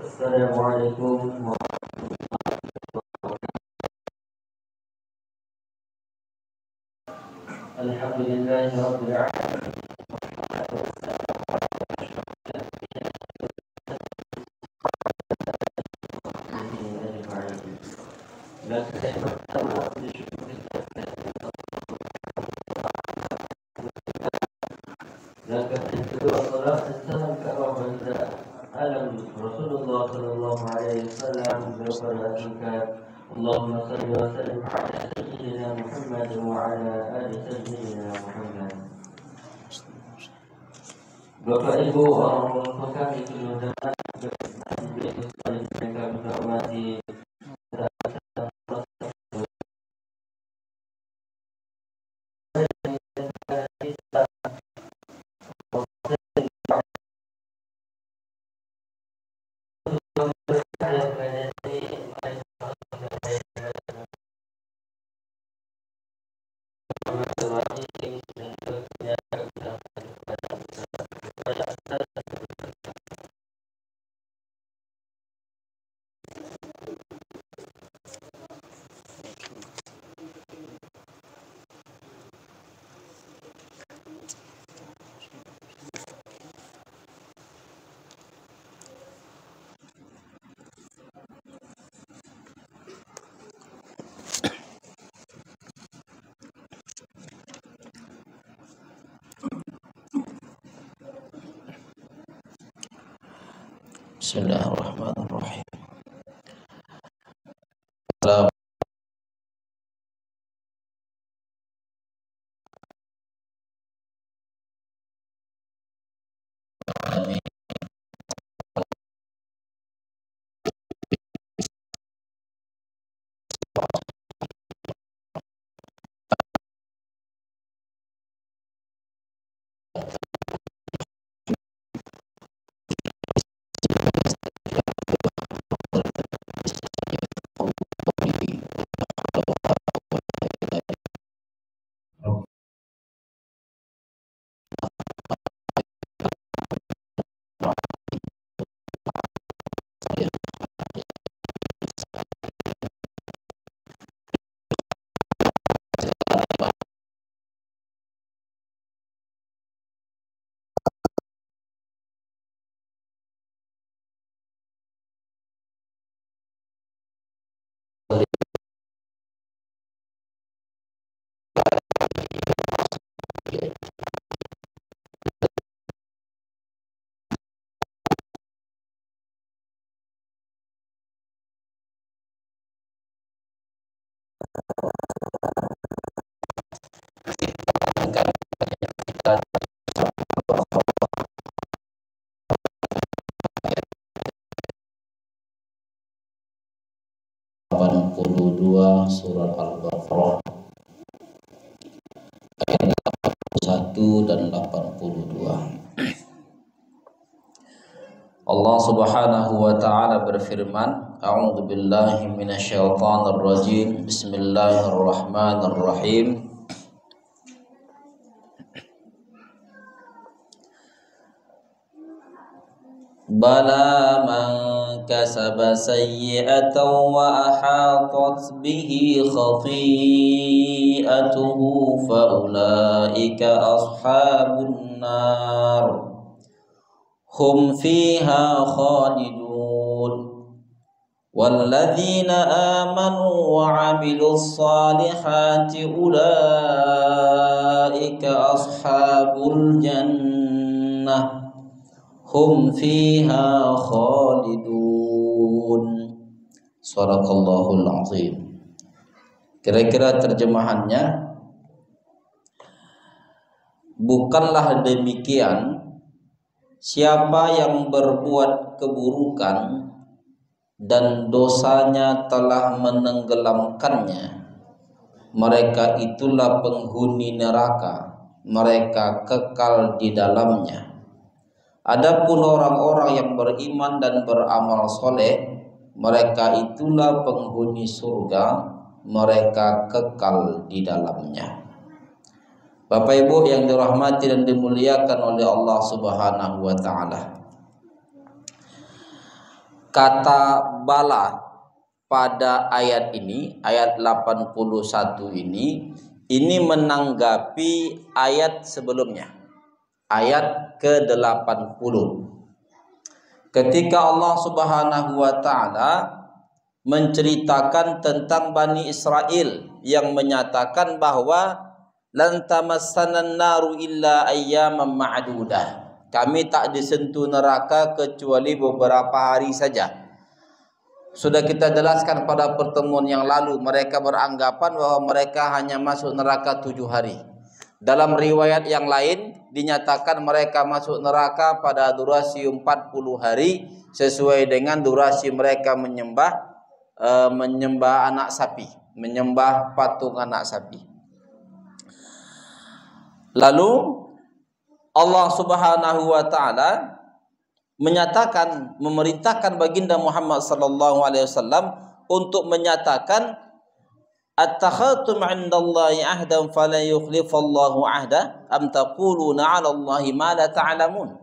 Assalamualaikum Alhamdulillahi Rabbil Alamin. Rasulullah sallallahu alaihi wasallam berfirman, Allahumma salli wa sallim ala sayyidina Muhammad wa ala ali sayyidina Muhammad. Bapak Ibu orang kami seluruh yang kami hormati, Bismillahirrahmanirrahim. Surat Al-Baqarah ayat 81 dan 82. Allah Subhanahu wa taala berfirman, A'udzu billahi minasyaitonir rajim. Bismillahirrahmanirrahim. Bala man kasaba sayyi'atan wa ahatat bihi khati'atuhu fa ulaika ashabun nar hum fiha khalidun walladzina amanu wa 'amilus salihati ulaika ashabul jannah hum fiha khalidun. Shadaqallahul azim. Kira-kira terjemahannya, bukanlah demikian siapa yang berbuat keburukan dan dosanya telah menenggelamkannya, mereka itulah penghuni neraka, mereka kekal di dalamnya. Adapun orang-orang yang beriman dan beramal soleh, mereka itulah penghuni surga, mereka kekal di dalamnya. Bapak Ibu yang dirahmati dan dimuliakan oleh Allah Subhanahu wa taala. kata bala pada ayat ini, ayat 81 ini menanggapi ayat sebelumnya, ayat ke-80. Ketika Allah Subhanahu wa taala menceritakan tentang Bani Israel yang menyatakan bahwa lan tamassanan naru illa ayyaman ma'dudah. Kami tak disentuh neraka kecuali beberapa hari saja. Sudah kita jelaskan pada pertemuan yang lalu, mereka beranggapan bahwa mereka hanya masuk neraka 7 hari. Dalam riwayat yang lain dinyatakan mereka masuk neraka pada durasi 40 hari sesuai dengan durasi mereka menyembah anak sapi, menyembah patung anak sapi. Lalu Allah Subhanahu wa taala menyatakan, memerintahkan baginda Muhammad sallallahu alaihi wasallam untuk menyatakan attakhadtum 'indallahi 'ahdan fala yukhlifallahu 'ahda am taquluna 'alallahi ma la ta'lamun.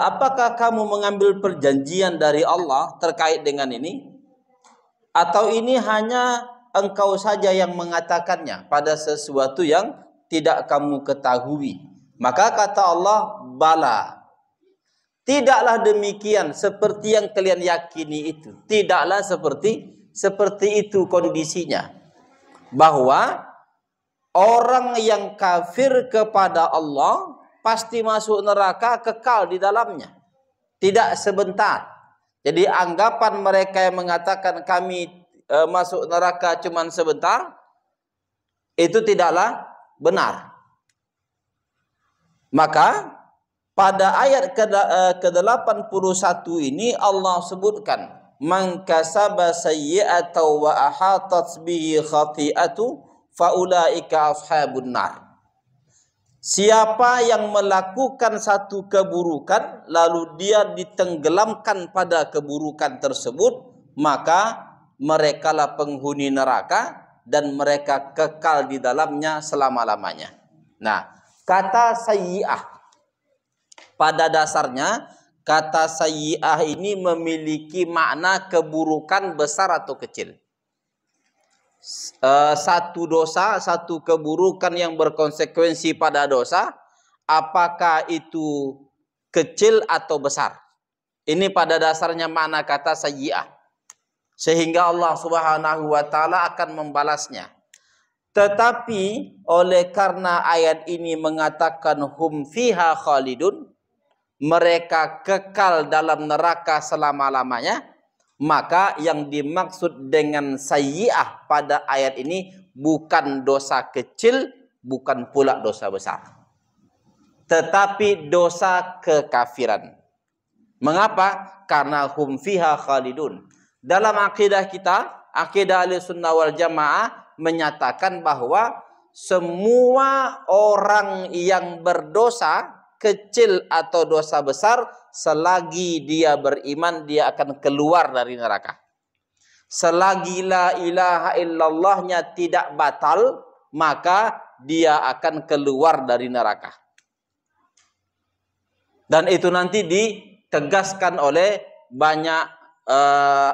Apakah kamu mengambil perjanjian dari Allah terkait dengan ini, atau ini hanya engkau saja yang mengatakannya pada sesuatu yang tidak kamu ketahui? Maka kata Allah, bala, tidaklah demikian seperti yang kalian yakini itu. Tidaklah seperti itu kondisinya, bahwa orang yang kafir kepada Allah pasti masuk neraka, kekal di dalamnya, tidak sebentar. Jadi anggapan mereka yang mengatakan kami masuk neraka cuman sebentar, itu tidaklah benar. Maka pada ayat ke-81 ini Allah sebutkan man kasaba sayyi'atan wa ahatat bihi khati'atu faulaika ashabun nar. Siapa yang melakukan satu keburukan lalu dia ditenggelamkan pada keburukan tersebut, maka merekalah penghuni neraka dan mereka kekal di dalamnya selama-lamanya. Nah, kata sayyi'ah pada dasarnya, kata sayyi'ah ini memiliki makna keburukan besar atau kecil. Satu dosa, satu keburukan yang berkonsekuensi pada dosa, apakah itu kecil atau besar? Ini pada dasarnya makna kata sayyi'ah. Sehingga Allah Subhanahu wa taala akan membalasnya. Tetapi oleh karena ayat ini mengatakan hum fiha khalidun, mereka kekal dalam neraka selama-lamanya, maka yang dimaksud dengan sayyi'ah pada ayat ini bukan dosa kecil, bukan pula dosa besar, tetapi dosa kekafiran. Mengapa? Karena hum fiha khalidun. Dalam akidah kita, akidah Ahlussunnah wal Jamaah menyatakan bahwa semua orang yang berdosa kecil atau dosa besar, selagi dia beriman, dia akan keluar dari neraka. Selagi la ilaha illallahnya tidak batal, maka dia akan keluar dari neraka. Dan itu nanti ditegaskan oleh banyak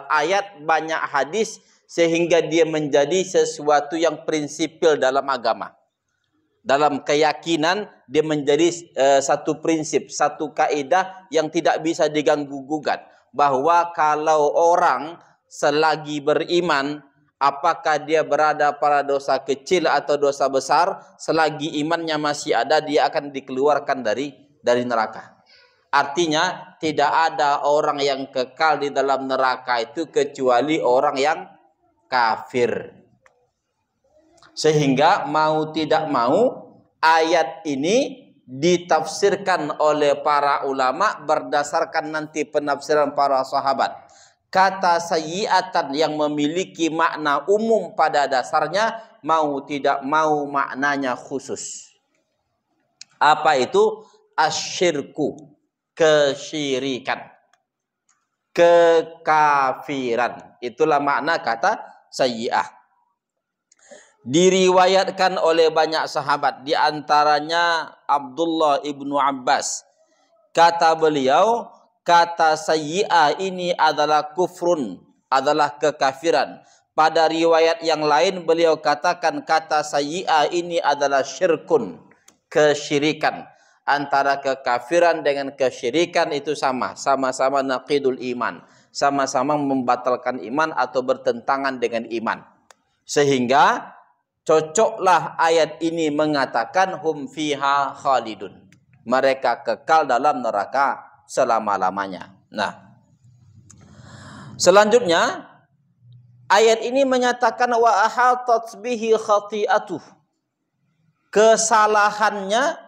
ayat, banyak hadis, sehingga dia menjadi sesuatu yang prinsipil dalam agama. Dalam keyakinan dia menjadi satu prinsip, satu kaidah yang tidak bisa diganggu-gugat, bahwa kalau orang selagi beriman, apakah dia berada pada dosa kecil atau dosa besar, selagi imannya masih ada, dia akan dikeluarkan dari neraka. Artinya tidak ada orang yang kekal di dalam neraka itu kecuali orang yang kafir. Sehingga mau tidak mau ayat ini ditafsirkan oleh para ulama berdasarkan nanti penafsiran para sahabat. Kata sayyi'atan yang memiliki makna umum pada dasarnya, mau tidak mau maknanya khusus. Apa itu? Asyirku, kesyirikan, kekafiran. Itulah makna kata sayyi'ah. Diriwayatkan oleh banyak sahabat, diantaranya Abdullah ibnu Abbas. Kata beliau, kata sayyi'ah ini adalah kufrun, adalah kekafiran. Pada riwayat yang lain beliau katakan kata sayyi'ah ini adalah syirkun, kesyirikan. Antara kekafiran dengan kesyirikan itu sama-sama naqidul iman, sama-sama membatalkan iman atau bertentangan dengan iman. Sehingga cocoklah ayat ini mengatakan hum fiha khalidun. Mereka kekal dalam neraka selama-lamanya. Nah, selanjutnya ayat ini menyatakan wa ahatat bihi khati'atuh. Kesalahannya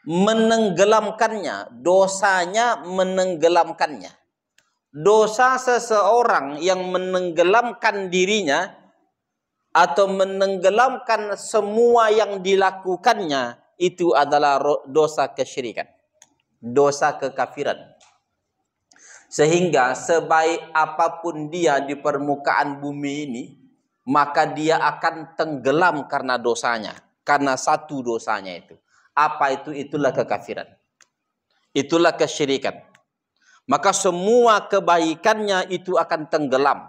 menenggelamkannya, dosanya menenggelamkannya. Dosa seseorang yang menenggelamkan dirinya atau menenggelamkan semua yang dilakukannya itu adalah dosa kesyirikan, dosa kekafiran. Sehingga sebaik apapun dia di permukaan bumi ini, maka dia akan tenggelam karena dosanya, karena satu dosanya itu. Apa itu? Itulah kekafiran. Itulah kesyirikan. Maka semua kebaikannya itu akan tenggelam.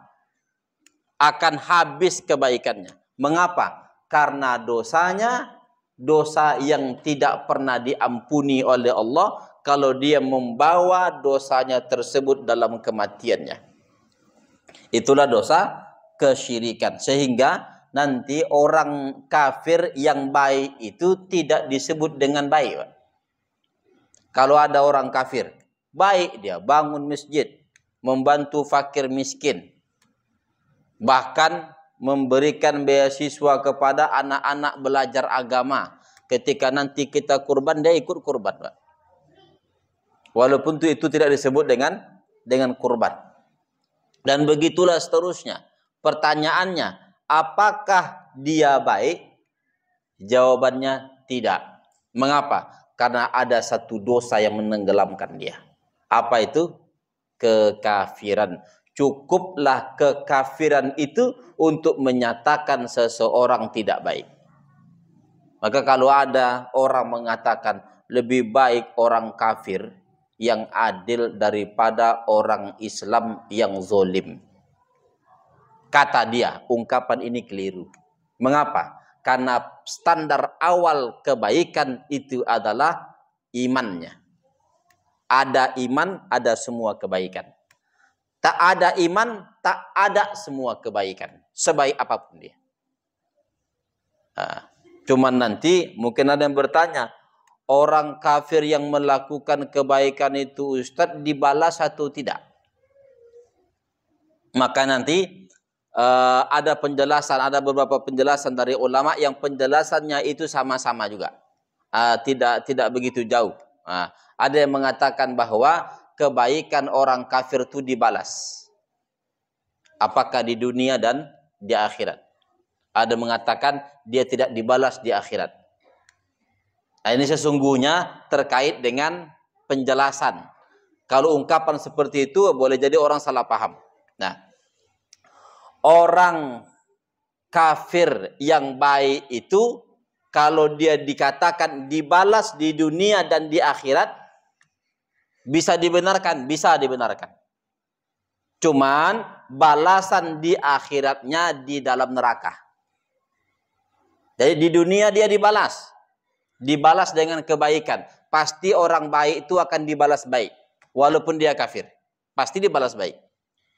Akan habis kebaikannya. Mengapa? Karena dosanya, dosa yang tidak pernah diampuni oleh Allah kalau dia membawa dosanya tersebut dalam kematiannya. Itulah dosa kesyirikan. Sehingga nanti orang kafir yang baik itu tidak disebut dengan baik. Kalau ada orang kafir, baik dia bangun masjid, membantu fakir miskin, bahkan memberikan beasiswa kepada anak-anak belajar agama. Ketika nanti kita kurban, dia ikut kurban, Pak. Walaupun itu tidak disebut dengan kurban. Dan begitulah seterusnya. Pertanyaannya, apakah dia baik? Jawabannya tidak. Mengapa? Karena ada satu dosa yang menenggelamkan dia. Apa itu? Kekafiran. Cukuplah kekafiran itu untuk menyatakan seseorang tidak baik. Maka kalau ada orang mengatakan lebih baik orang kafir yang adil daripada orang Islam yang zolim, kata dia, ungkapan ini keliru. Mengapa? Karena standar awal kebaikan itu adalah imannya. Ada iman, ada semua kebaikan. Tak ada iman, tak ada semua kebaikan. Sebaik apapun dia. Cuman nanti mungkin ada yang bertanya, orang kafir yang melakukan kebaikan itu Ustadz dibalas atau tidak? Maka nanti ada penjelasan, ada beberapa penjelasan dari ulama yang penjelasannya itu sama-sama juga. Tidak begitu jauh. Ada yang mengatakan bahwa kebaikan orang kafir itu dibalas. Apakah di dunia dan di akhirat. Ada mengatakan dia tidak dibalas di akhirat. Nah, ini sesungguhnya terkait dengan penjelasan. Kalau ungkapan seperti itu boleh jadi orang salah paham. Nah, orang kafir yang baik itu kalau dia dikatakan dibalas di dunia dan di akhirat, bisa dibenarkan, bisa dibenarkan. Cuman balasan di akhiratnya di dalam neraka. Jadi di dunia dia dibalas dengan kebaikan. Pasti orang baik itu akan dibalas baik, walaupun dia kafir. Pasti dibalas baik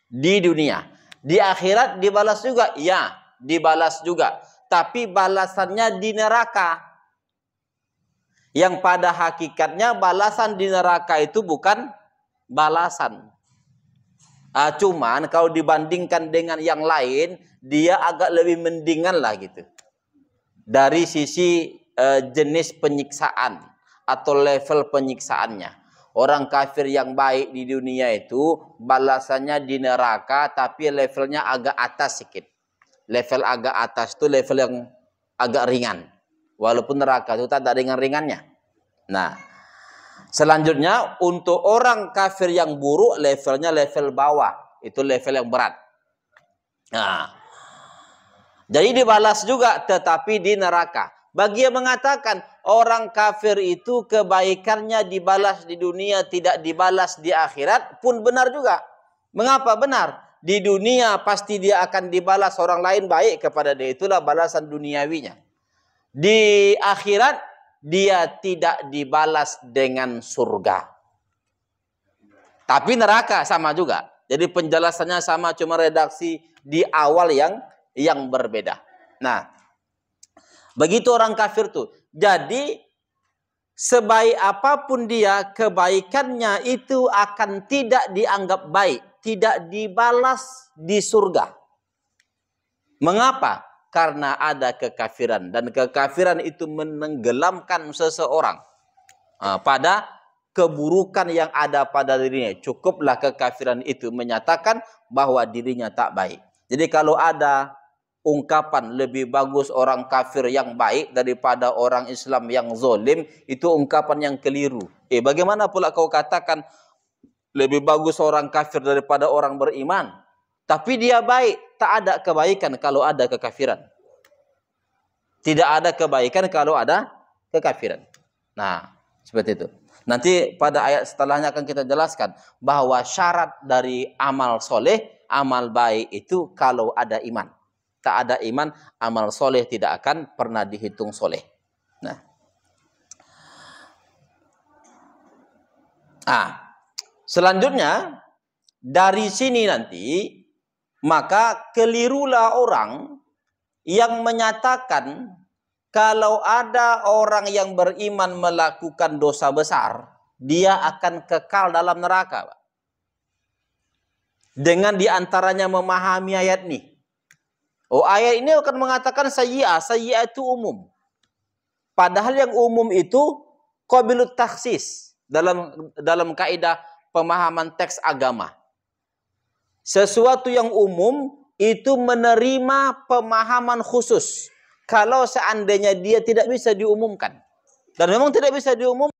di dunia. Di akhirat dibalas juga, ya, dibalas juga. Tapi balasannya di neraka. Yang pada hakikatnya balasan di neraka itu bukan balasan. Cuman kalau dibandingkan dengan yang lain, dia agak lebih mendingan lah gitu. Dari sisi jenis penyiksaan atau level penyiksaannya. Orang kafir yang baik di dunia itu balasannya di neraka, tapi levelnya agak atas sedikit. Level agak atas itu level yang agak ringan. Walaupun neraka itu tak ada ringan-ringannya. Nah, selanjutnya untuk orang kafir yang buruk levelnya level bawah. Itu level yang berat. Nah, jadi dibalas juga tetapi di neraka. Bagi yang mengatakan orang kafir itu kebaikannya dibalas di dunia, tidak dibalas di akhirat pun benar juga. Mengapa benar? Di dunia pasti dia akan dibalas orang lain baik kepada dia. Itulah balasan duniawinya. Di akhirat dia tidak dibalas dengan surga. Tapi neraka sama juga. Jadi penjelasannya sama, cuma redaksi di awal yang berbeda. Nah, begitu orang kafir tuh. Jadi sebaik apapun dia, kebaikannya itu akan tidak dianggap baik, tidak dibalas di surga. Mengapa? Karena ada kekafiran, dan kekafiran itu menenggelamkan seseorang pada keburukan yang ada pada dirinya. Cukuplah kekafiran itu menyatakan bahwa dirinya tak baik. Jadi kalau ada ungkapan lebih bagus orang kafir yang baik daripada orang Islam yang zolim, itu ungkapan yang keliru. Bagaimana pula kau katakan lebih bagus orang kafir daripada orang beriman, tapi dia baik? Tak ada kebaikan kalau ada kekafiran. Tidak ada kebaikan kalau ada kekafiran. Nah, seperti itu. Nanti pada ayat setelahnya akan kita jelaskan bahwa syarat dari amal soleh, amal baik itu kalau ada iman. Tak ada iman, amal soleh tidak akan pernah dihitung soleh. Nah, selanjutnya dari sini nanti maka kelirulah orang yang menyatakan kalau ada orang yang beriman melakukan dosa besar, dia akan kekal dalam neraka. Dengan diantaranya memahami ayat ini. Ayat ini akan mengatakan sayyi'ah itu umum. Padahal yang umum itu qabilut takhsis dalam kaidah pemahaman teks agama. Sesuatu yang umum itu menerima pemahaman khusus. Kalau seandainya dia tidak bisa diumumkan. Dan memang tidak bisa diumumkan.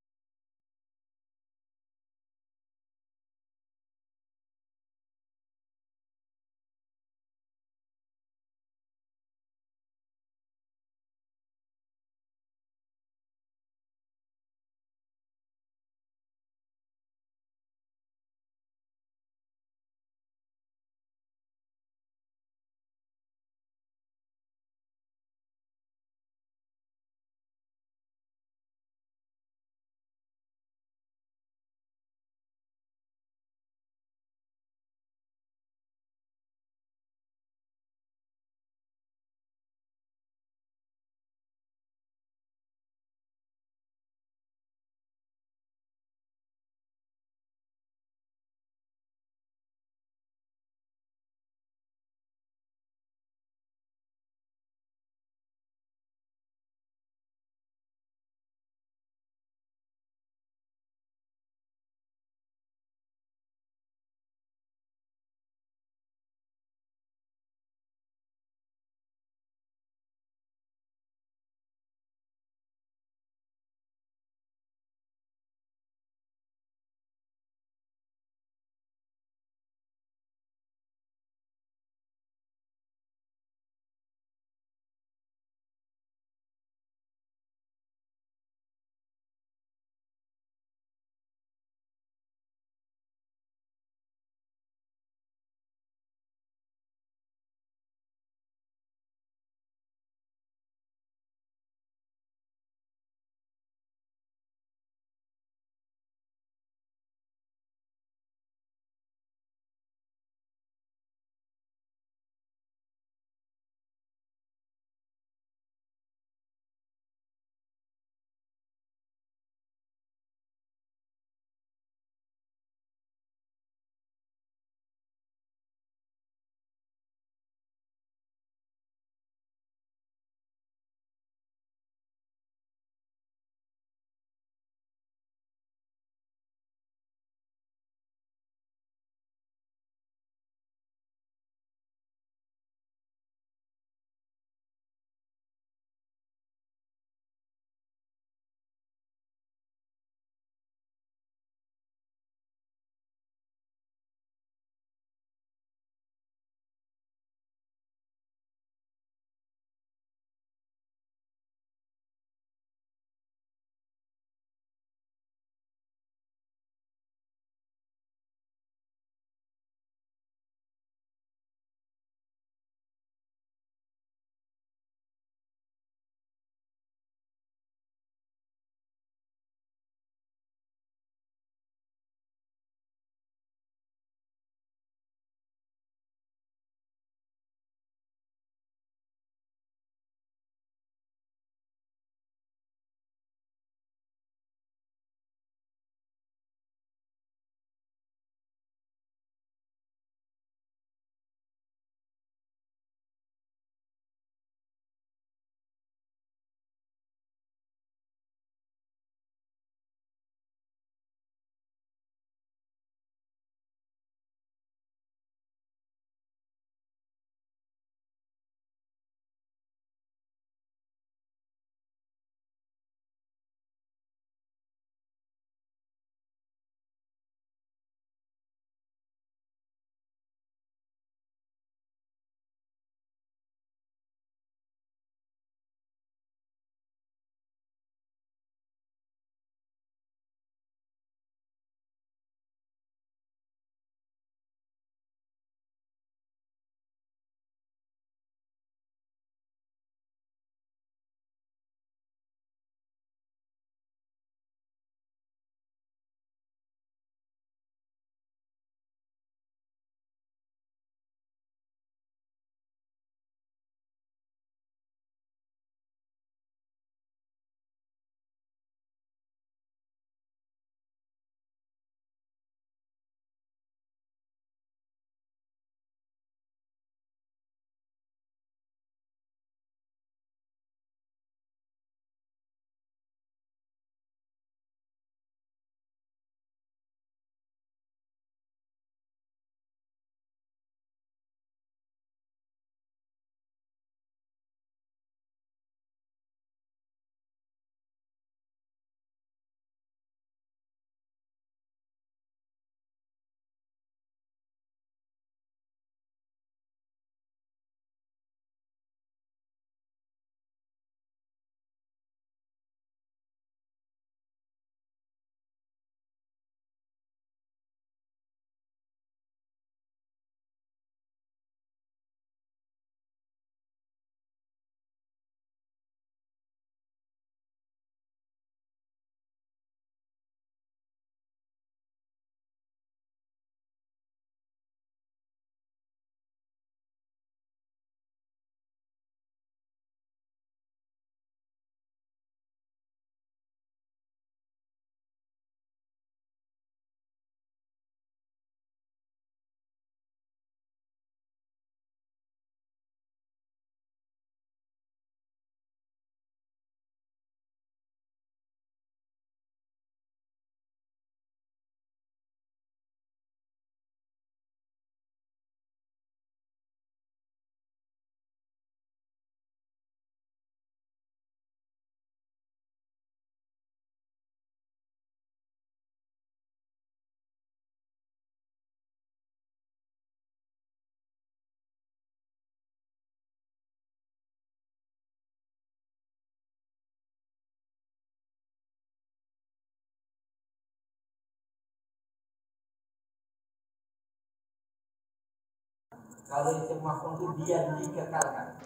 Kalau isim maf'ul itu dia dikekalkan.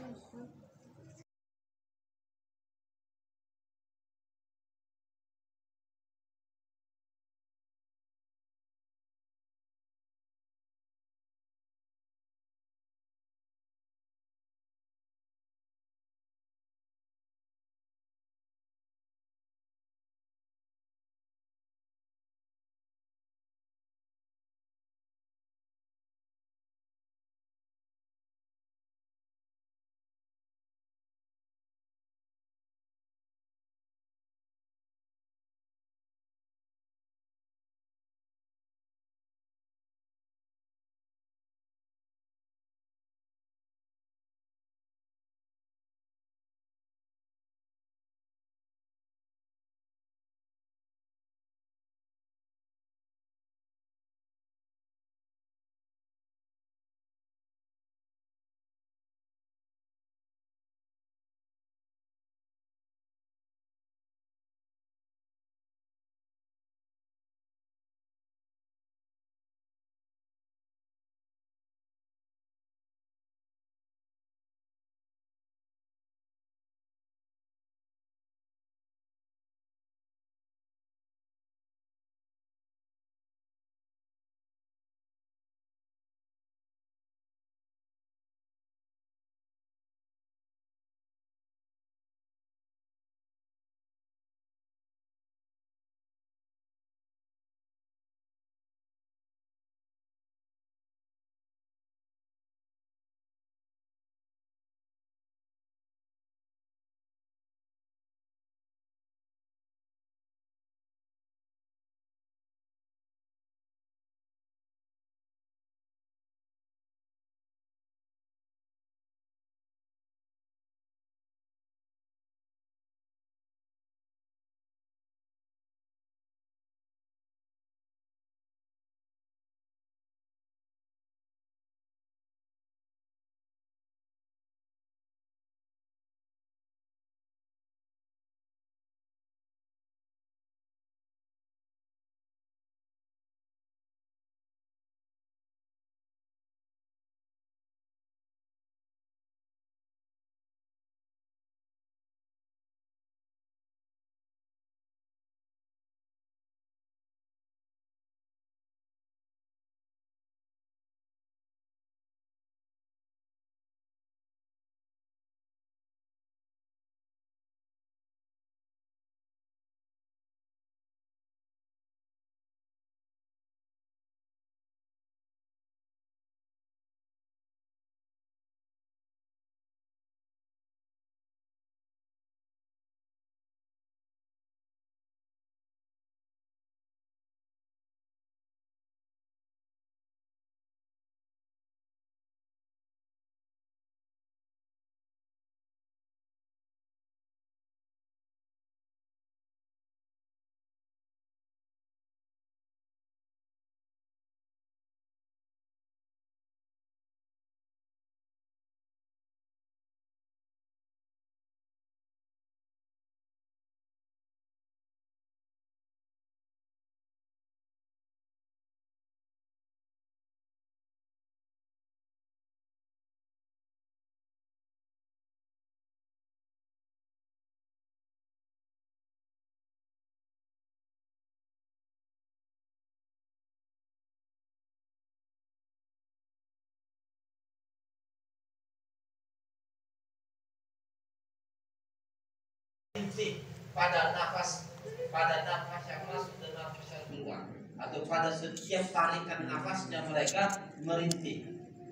pada nafas yang masuk dan nafas yang keluar, atau pada setiap tarikan nafasnya mereka merintih.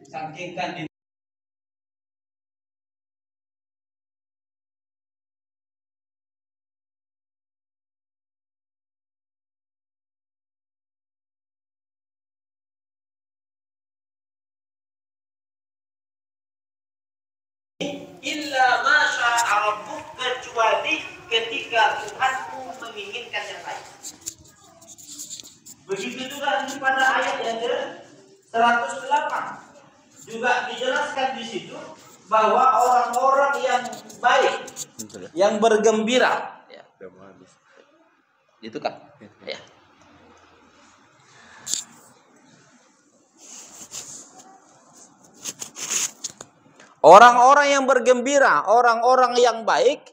Saking kan di illa masya Rabbuk, kecuali ketika Tuhanmu menginginkan yang lain. Begitu juga pada ayat yang ke-108 juga dijelaskan di situ bahwa orang-orang yang baik, yang bergembira, ya. Itu kan? Ya. Orang-orang yang bergembira, orang-orang yang baik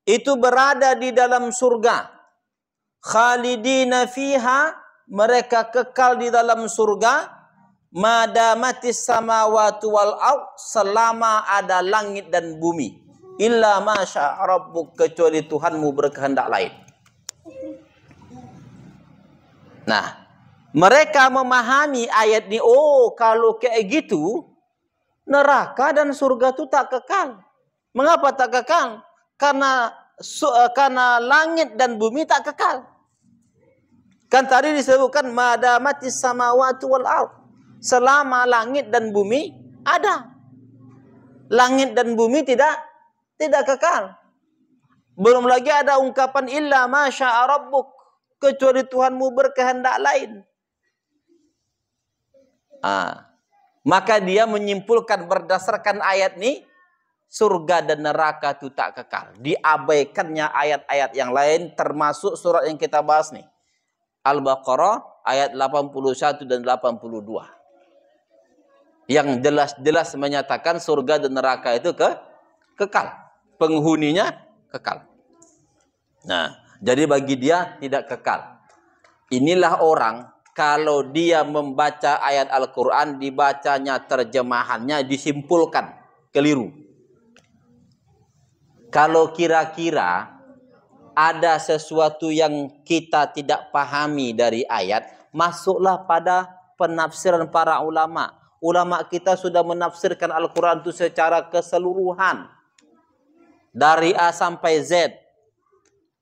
itu berada di dalam surga. Khalidina fiha, mereka kekal di dalam surga. Madamatis samawati wal ard, selama ada langit dan bumi. Illa masya rabbuk, kecuali Tuhanmu berkehendak lain. Nah, mereka memahami ayat ini, oh kalau kayak gitu, neraka dan surga itu tak kekal. Mengapa tak kekal? Karena langit dan bumi tak kekal. Kan tadi disebutkan madamatis samawati wal ard, selama langit dan bumi ada. Langit dan bumi tidak kekal. Belum lagi ada ungkapan illa masya rabbuk, kecuali Tuhanmu berkehendak lain. Maka dia menyimpulkan berdasarkan ayat ini, surga dan neraka itu tak kekal. Diabaikannya ayat-ayat yang lain, termasuk surat yang kita bahas nih, Al-Baqarah ayat 81 dan 82. Yang jelas-jelas menyatakan surga dan neraka itu kekal. Penghuninya kekal. Nah, jadi bagi dia tidak kekal. Inilah orang, kalau dia membaca ayat Al-Quran, dibacanya terjemahannya disimpulkan keliru. Kalau kira-kira ada sesuatu yang kita tidak pahami dari ayat, masuklah pada penafsiran para ulama. Ulama kita sudah menafsirkan Al-Quran itu secara keseluruhan. Dari A sampai Z.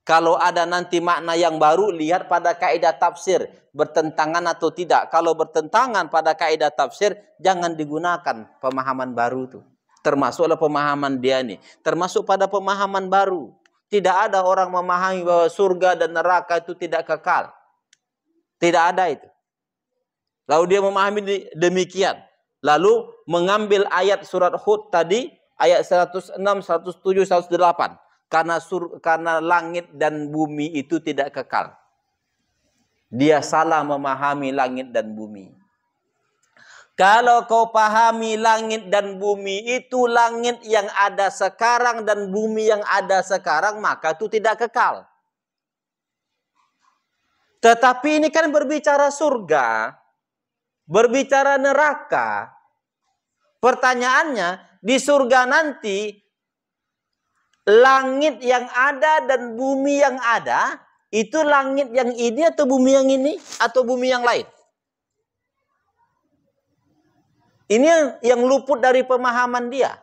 Kalau ada nanti makna yang baru, lihat pada kaidah tafsir. Bertentangan atau tidak. Kalau bertentangan pada kaidah tafsir, jangan digunakan pemahaman baru itu. Termasuklah pemahaman dia ini. Termasuk pada pemahaman baru. Tidak ada orang memahami bahwa surga dan neraka itu tidak kekal. Tidak ada itu. Lalu dia memahami demikian. Lalu mengambil ayat surat Hud tadi, ayat 106, 107, 108. Karena langit dan bumi itu tidak kekal. Dia salah memahami langit dan bumi. Kalau kau pahami langit dan bumi itu langit yang ada sekarang dan bumi yang ada sekarang, maka itu tidak kekal. Tetapi ini kan berbicara surga, berbicara neraka. Pertanyaannya, di surga nanti langit yang ada dan bumi yang ada, itu langit yang ini atau bumi yang ini atau bumi yang lain? Ini yang luput dari pemahaman dia.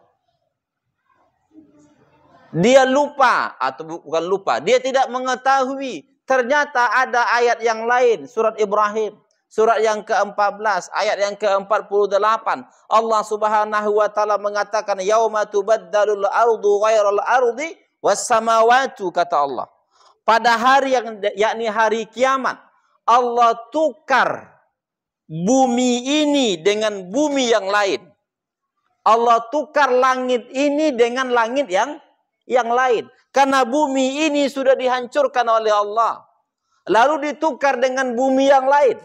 Dia lupa, atau bukan lupa, dia tidak mengetahui ternyata ada ayat yang lain, surat Ibrahim, surat yang ke-14, ayat yang ke-48. Allah Subhanahu wa taala mengatakan yauma tubaddalul ardu ghairal ardi was samawati, kata Allah. Pada hari yang yakni hari kiamat, Allah tukar bumi ini dengan bumi yang lain. Allah tukar langit ini dengan langit yang lain. Karena bumi ini sudah dihancurkan oleh Allah. Lalu ditukar dengan bumi yang lain.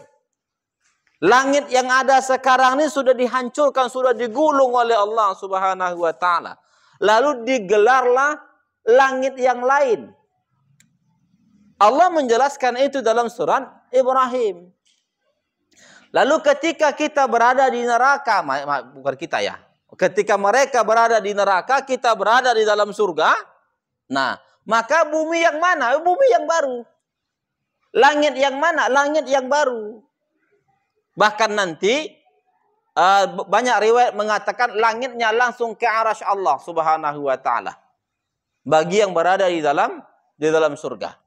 Langit yang ada sekarang ini sudah dihancurkan, sudah digulung oleh Allah Subhanahu wa taala. Lalu digelarlah langit yang lain. Allah menjelaskan itu dalam surat Ibrahim. Lalu ketika kita berada di neraka, bukan kita ya. Ketika mereka berada di neraka, kita berada di dalam surga. Nah, maka bumi yang mana? Bumi yang baru. Langit yang mana? Langit yang baru. Bahkan nanti banyak riwayat mengatakan langitnya langsung ke arasy Allah Subhanahu wa taala. Bagi yang berada di dalam surga.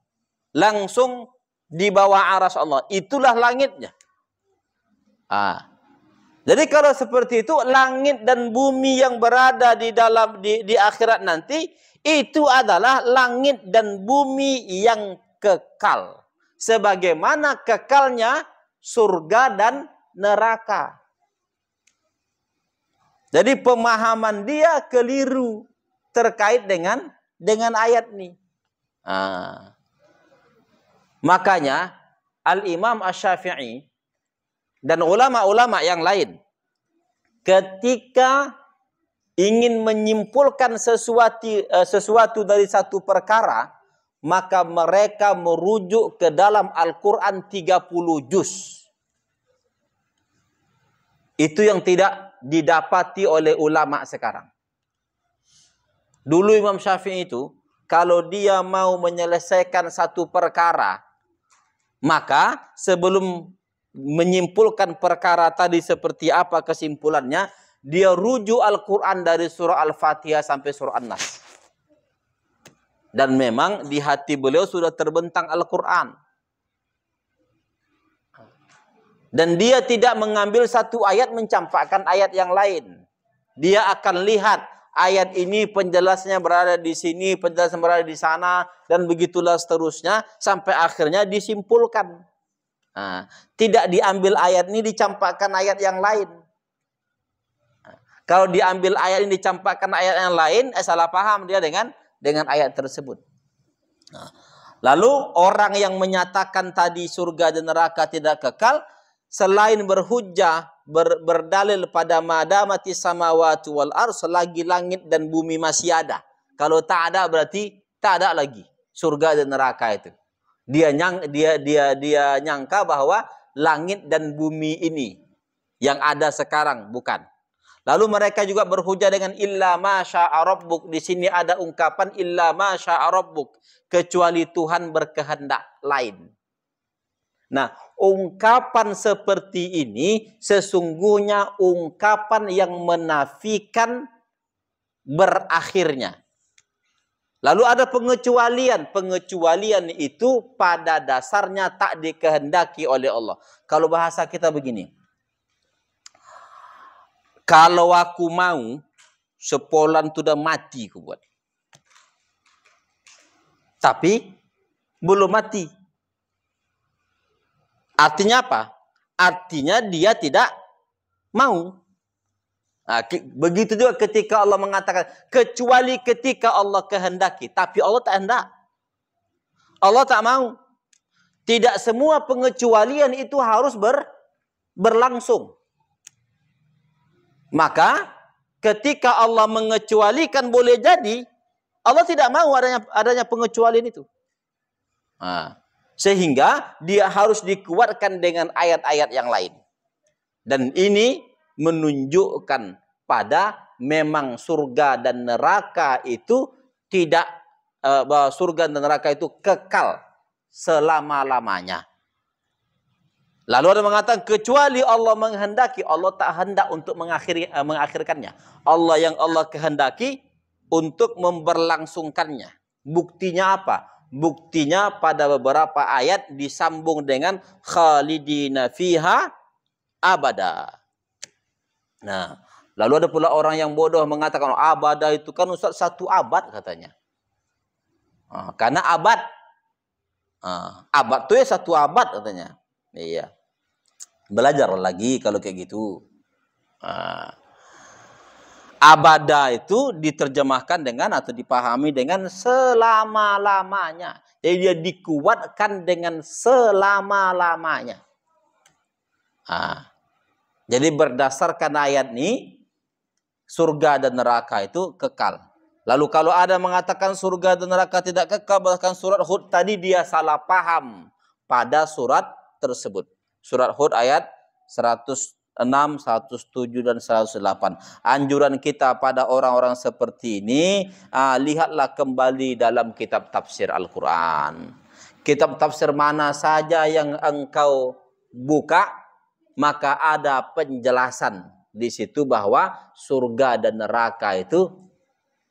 Langsung di bawah arasy Allah. Itulah langitnya. Jadi kalau seperti itu, langit dan bumi yang berada di akhirat nanti, itu adalah langit dan bumi yang kekal. Sebagaimana kekalnya surga dan neraka. Jadi pemahaman dia keliru terkait dengan ayat ini. Makanya Al-Imam Asy-Syafi'i dan ulama-ulama yang lain ketika ingin menyimpulkan sesuatu dari satu perkara, maka mereka merujuk ke dalam Al-Quran 30 juz. Itu yang tidak didapati oleh ulama sekarang. Dulu Imam Syafi'i itu, kalau dia mau menyelesaikan satu perkara, maka sebelum menyimpulkan perkara tadi seperti apa kesimpulannya, dia rujuk Al-Quran dari surah Al-Fatihah sampai surah An-Nas. Dan memang di hati beliau sudah terbentang Al-Quran. Dan dia tidak mengambil satu ayat mencampakkan ayat yang lain. Dia akan lihat ayat ini penjelasnya berada di sini, penjelasan berada di sana, dan begitulah seterusnya sampai akhirnya disimpulkan. Nah, tidak diambil ayat ini dicampakkan ayat yang lain. Kalau diambil ayat ini dicampakkan ayat yang lain, salah paham dia dengan ayat tersebut. Nah, lalu orang yang menyatakan tadi surga dan neraka tidak kekal, selain berhujjah, berdalil pada madamati samawati wal ardh, selagi langit dan bumi masih ada. Kalau tak ada berarti tak ada lagi surga dan neraka itu. Dia nyangka bahwa langit dan bumi ini yang ada sekarang, bukan. Lalu mereka juga berhujjah dengan illa ma syaa rabbuk. Di sini ada ungkapan illa ma syaa rabbuk, kecuali Tuhan berkehendak lain. Nah, ungkapan seperti ini sesungguhnya ungkapan yang menafikan berakhirnya. Lalu ada pengecualian. Pengecualian itu pada dasarnya tak dikehendaki oleh Allah. Kalau bahasa kita begini. Kalau aku mau, sepolan sudah mati aku buat. Tapi belum mati. Artinya apa? Artinya dia tidak mau. Nah, begitu juga ketika Allah mengatakan, kecuali ketika Allah kehendaki. Tapi Allah tak hendak. Allah tak mau. Tidak semua pengecualian itu harus berlangsung. Maka ketika Allah mengecualikan boleh jadi Allah tidak mau adanya pengecualian itu. Nah, sehingga dia harus dikuatkan dengan ayat-ayat yang lain. Dan ini menunjukkan pada memang surga dan neraka itu tidak bahwa surga dan neraka itu kekal selama-lamanya. Lalu ada mengatakan kecuali Allah menghendaki, Allah tak hendak untuk mengakhirkannya. Allah yang Allah kehendaki untuk memberlangsungkannya. Buktinya apa? Buktinya pada beberapa ayat disambung dengan khalidina fiha abada. Nah, lalu ada pula orang yang bodoh mengatakan abada itu kan Ustaz 1 abad katanya. Karena abad. Abad itu ya 1 abad katanya. Iya. Belajar lagi kalau kayak gitu. Abada itu diterjemahkan dengan atau dipahami dengan selama-lamanya. Jadi dia dikuatkan dengan selama-lamanya. Jadi berdasarkan ayat ini, surga dan neraka itu kekal. Lalu kalau ada mengatakan surga dan neraka tidak kekal, bahkan surat Hud tadi dia salah paham pada surat tersebut. Surat Hud ayat 106, 107 dan 108. Anjuran kita pada orang-orang seperti ini, lihatlah kembali dalam kitab tafsir Al-Quran. Kitab tafsir mana saja yang engkau buka, maka ada penjelasan di situ bahwa surga dan neraka itu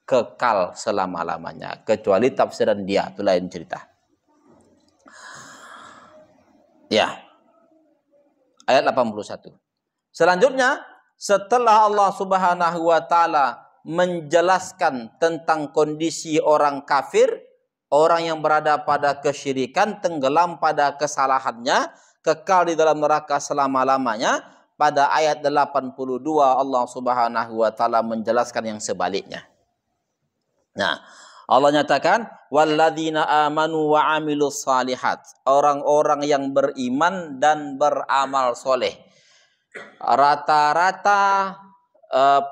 kekal selama-lamanya. Kecuali tafsiran dia, itu lain cerita. Ya. Ayat 81. Selanjutnya, setelah Allah Subhanahu wa taala menjelaskan tentang kondisi orang kafir, orang yang berada pada kesyirikan, tenggelam pada kesalahannya, kekal di dalam neraka selama-lamanya, pada ayat 82 Allah Subhanahu wa taala menjelaskan yang sebaliknya. Nah, Allah nyatakan walladzina amanu wa amilus salihat, orang-orang yang beriman dan beramal soleh. Rata-rata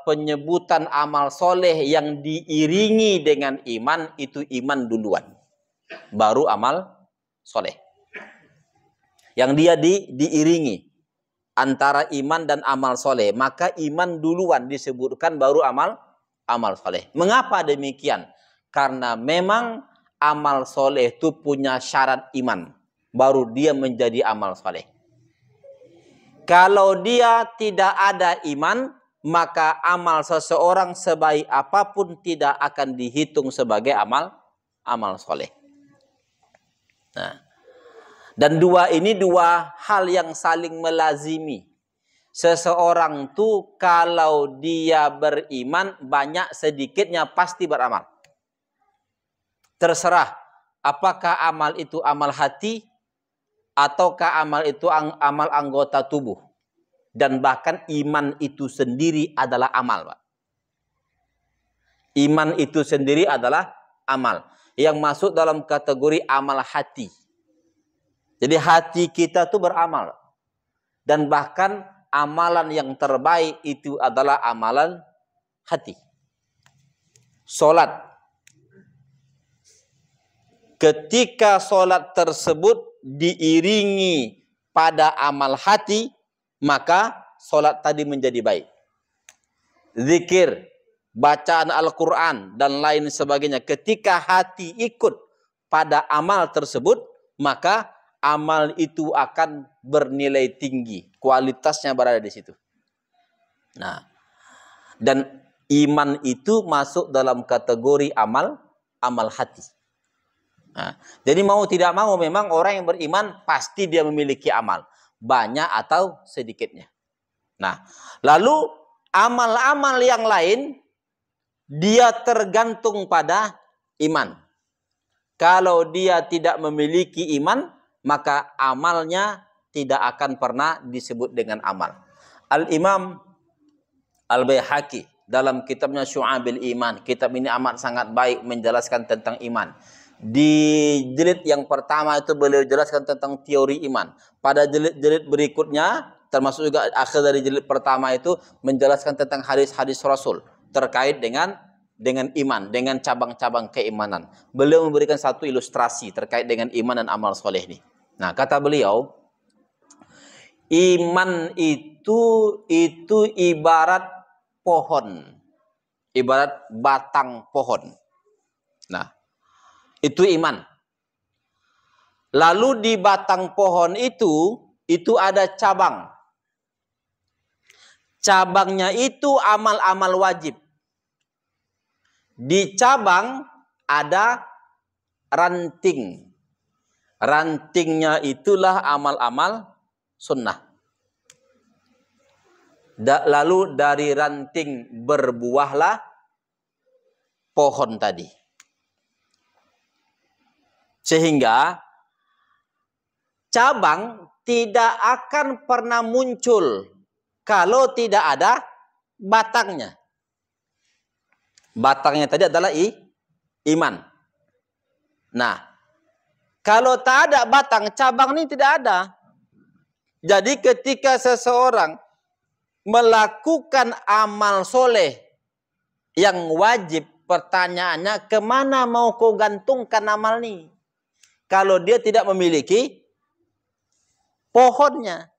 penyebutan amal soleh yang diiringi dengan iman, itu iman duluan, baru amal soleh. Yang dia diiringi antara iman dan amal soleh, maka iman duluan disebutkan, baru amal soleh. Mengapa demikian? Karena memang amal soleh itu punya syarat iman, baru dia menjadi amal soleh. Kalau dia tidak ada iman, maka amal seseorang sebaik apapun tidak akan dihitung sebagai amal soleh. Nah, dan ini dua hal yang saling melazimi. Seseorang tuh kalau dia beriman, banyak sedikitnya pasti beramal. Terserah apakah amal itu amal hati ataukah amal itu amal anggota tubuh. Dan bahkan iman itu sendiri adalah amal, Pak. Iman itu sendiri adalah amal yang masuk dalam kategori amal hati. Jadi hati kita tuh beramal. Dan bahkan amalan yang terbaik itu adalah amalan hati. Solat. Ketika solat tersebut diiringi pada amal hati, maka solat tadi menjadi baik. Zikir, bacaan Al-Quran, dan lain sebagainya. Ketika hati ikut pada amal tersebut, maka amal itu akan bernilai tinggi. Kualitasnya berada di situ. Nah, dan iman itu masuk dalam kategori amal hati. Nah, jadi mau tidak mau memang orang yang beriman pasti dia memiliki amal. Banyak atau sedikitnya. Nah, lalu amal-amal yang lain dia tergantung pada iman. Kalau dia tidak memiliki iman, maka amalnya tidak akan pernah disebut dengan amal. Al-Imam Al-Baihaqi dalam kitabnya Syu'abil Iman, kitab ini amat sangat baik menjelaskan tentang iman. Di jilid yang pertama itu beliau jelaskan tentang teori iman. Pada jilid berikutnya, termasuk juga akhir dari jilid pertama itu, menjelaskan tentang hadis-hadis Rasul terkait dengan iman, dengan cabang-cabang keimanan. Beliau memberikan satu ilustrasi terkait dengan iman dan amal soleh ini. Nah, kata beliau, iman itu ibarat pohon, ibarat batang pohon. Nah, itu iman. Lalu di batang pohon itu ada cabang. Cabangnya itu amal-amal wajib. Di cabang ada ranting. Rantingnya itulah amal-amal sunnah. Lalu dari ranting berbuahlah pohon tadi. Sehingga cabang tidak akan pernah muncul kalau tidak ada batangnya. Batangnya tadi adalah iman. Nah, kalau tak ada batang, cabang ini tidak ada. Jadi ketika seseorang melakukan amal soleh yang wajib, pertanyaannya kemana mau kau gantungkan amal ini? Kalau dia tidak memiliki pohonnya.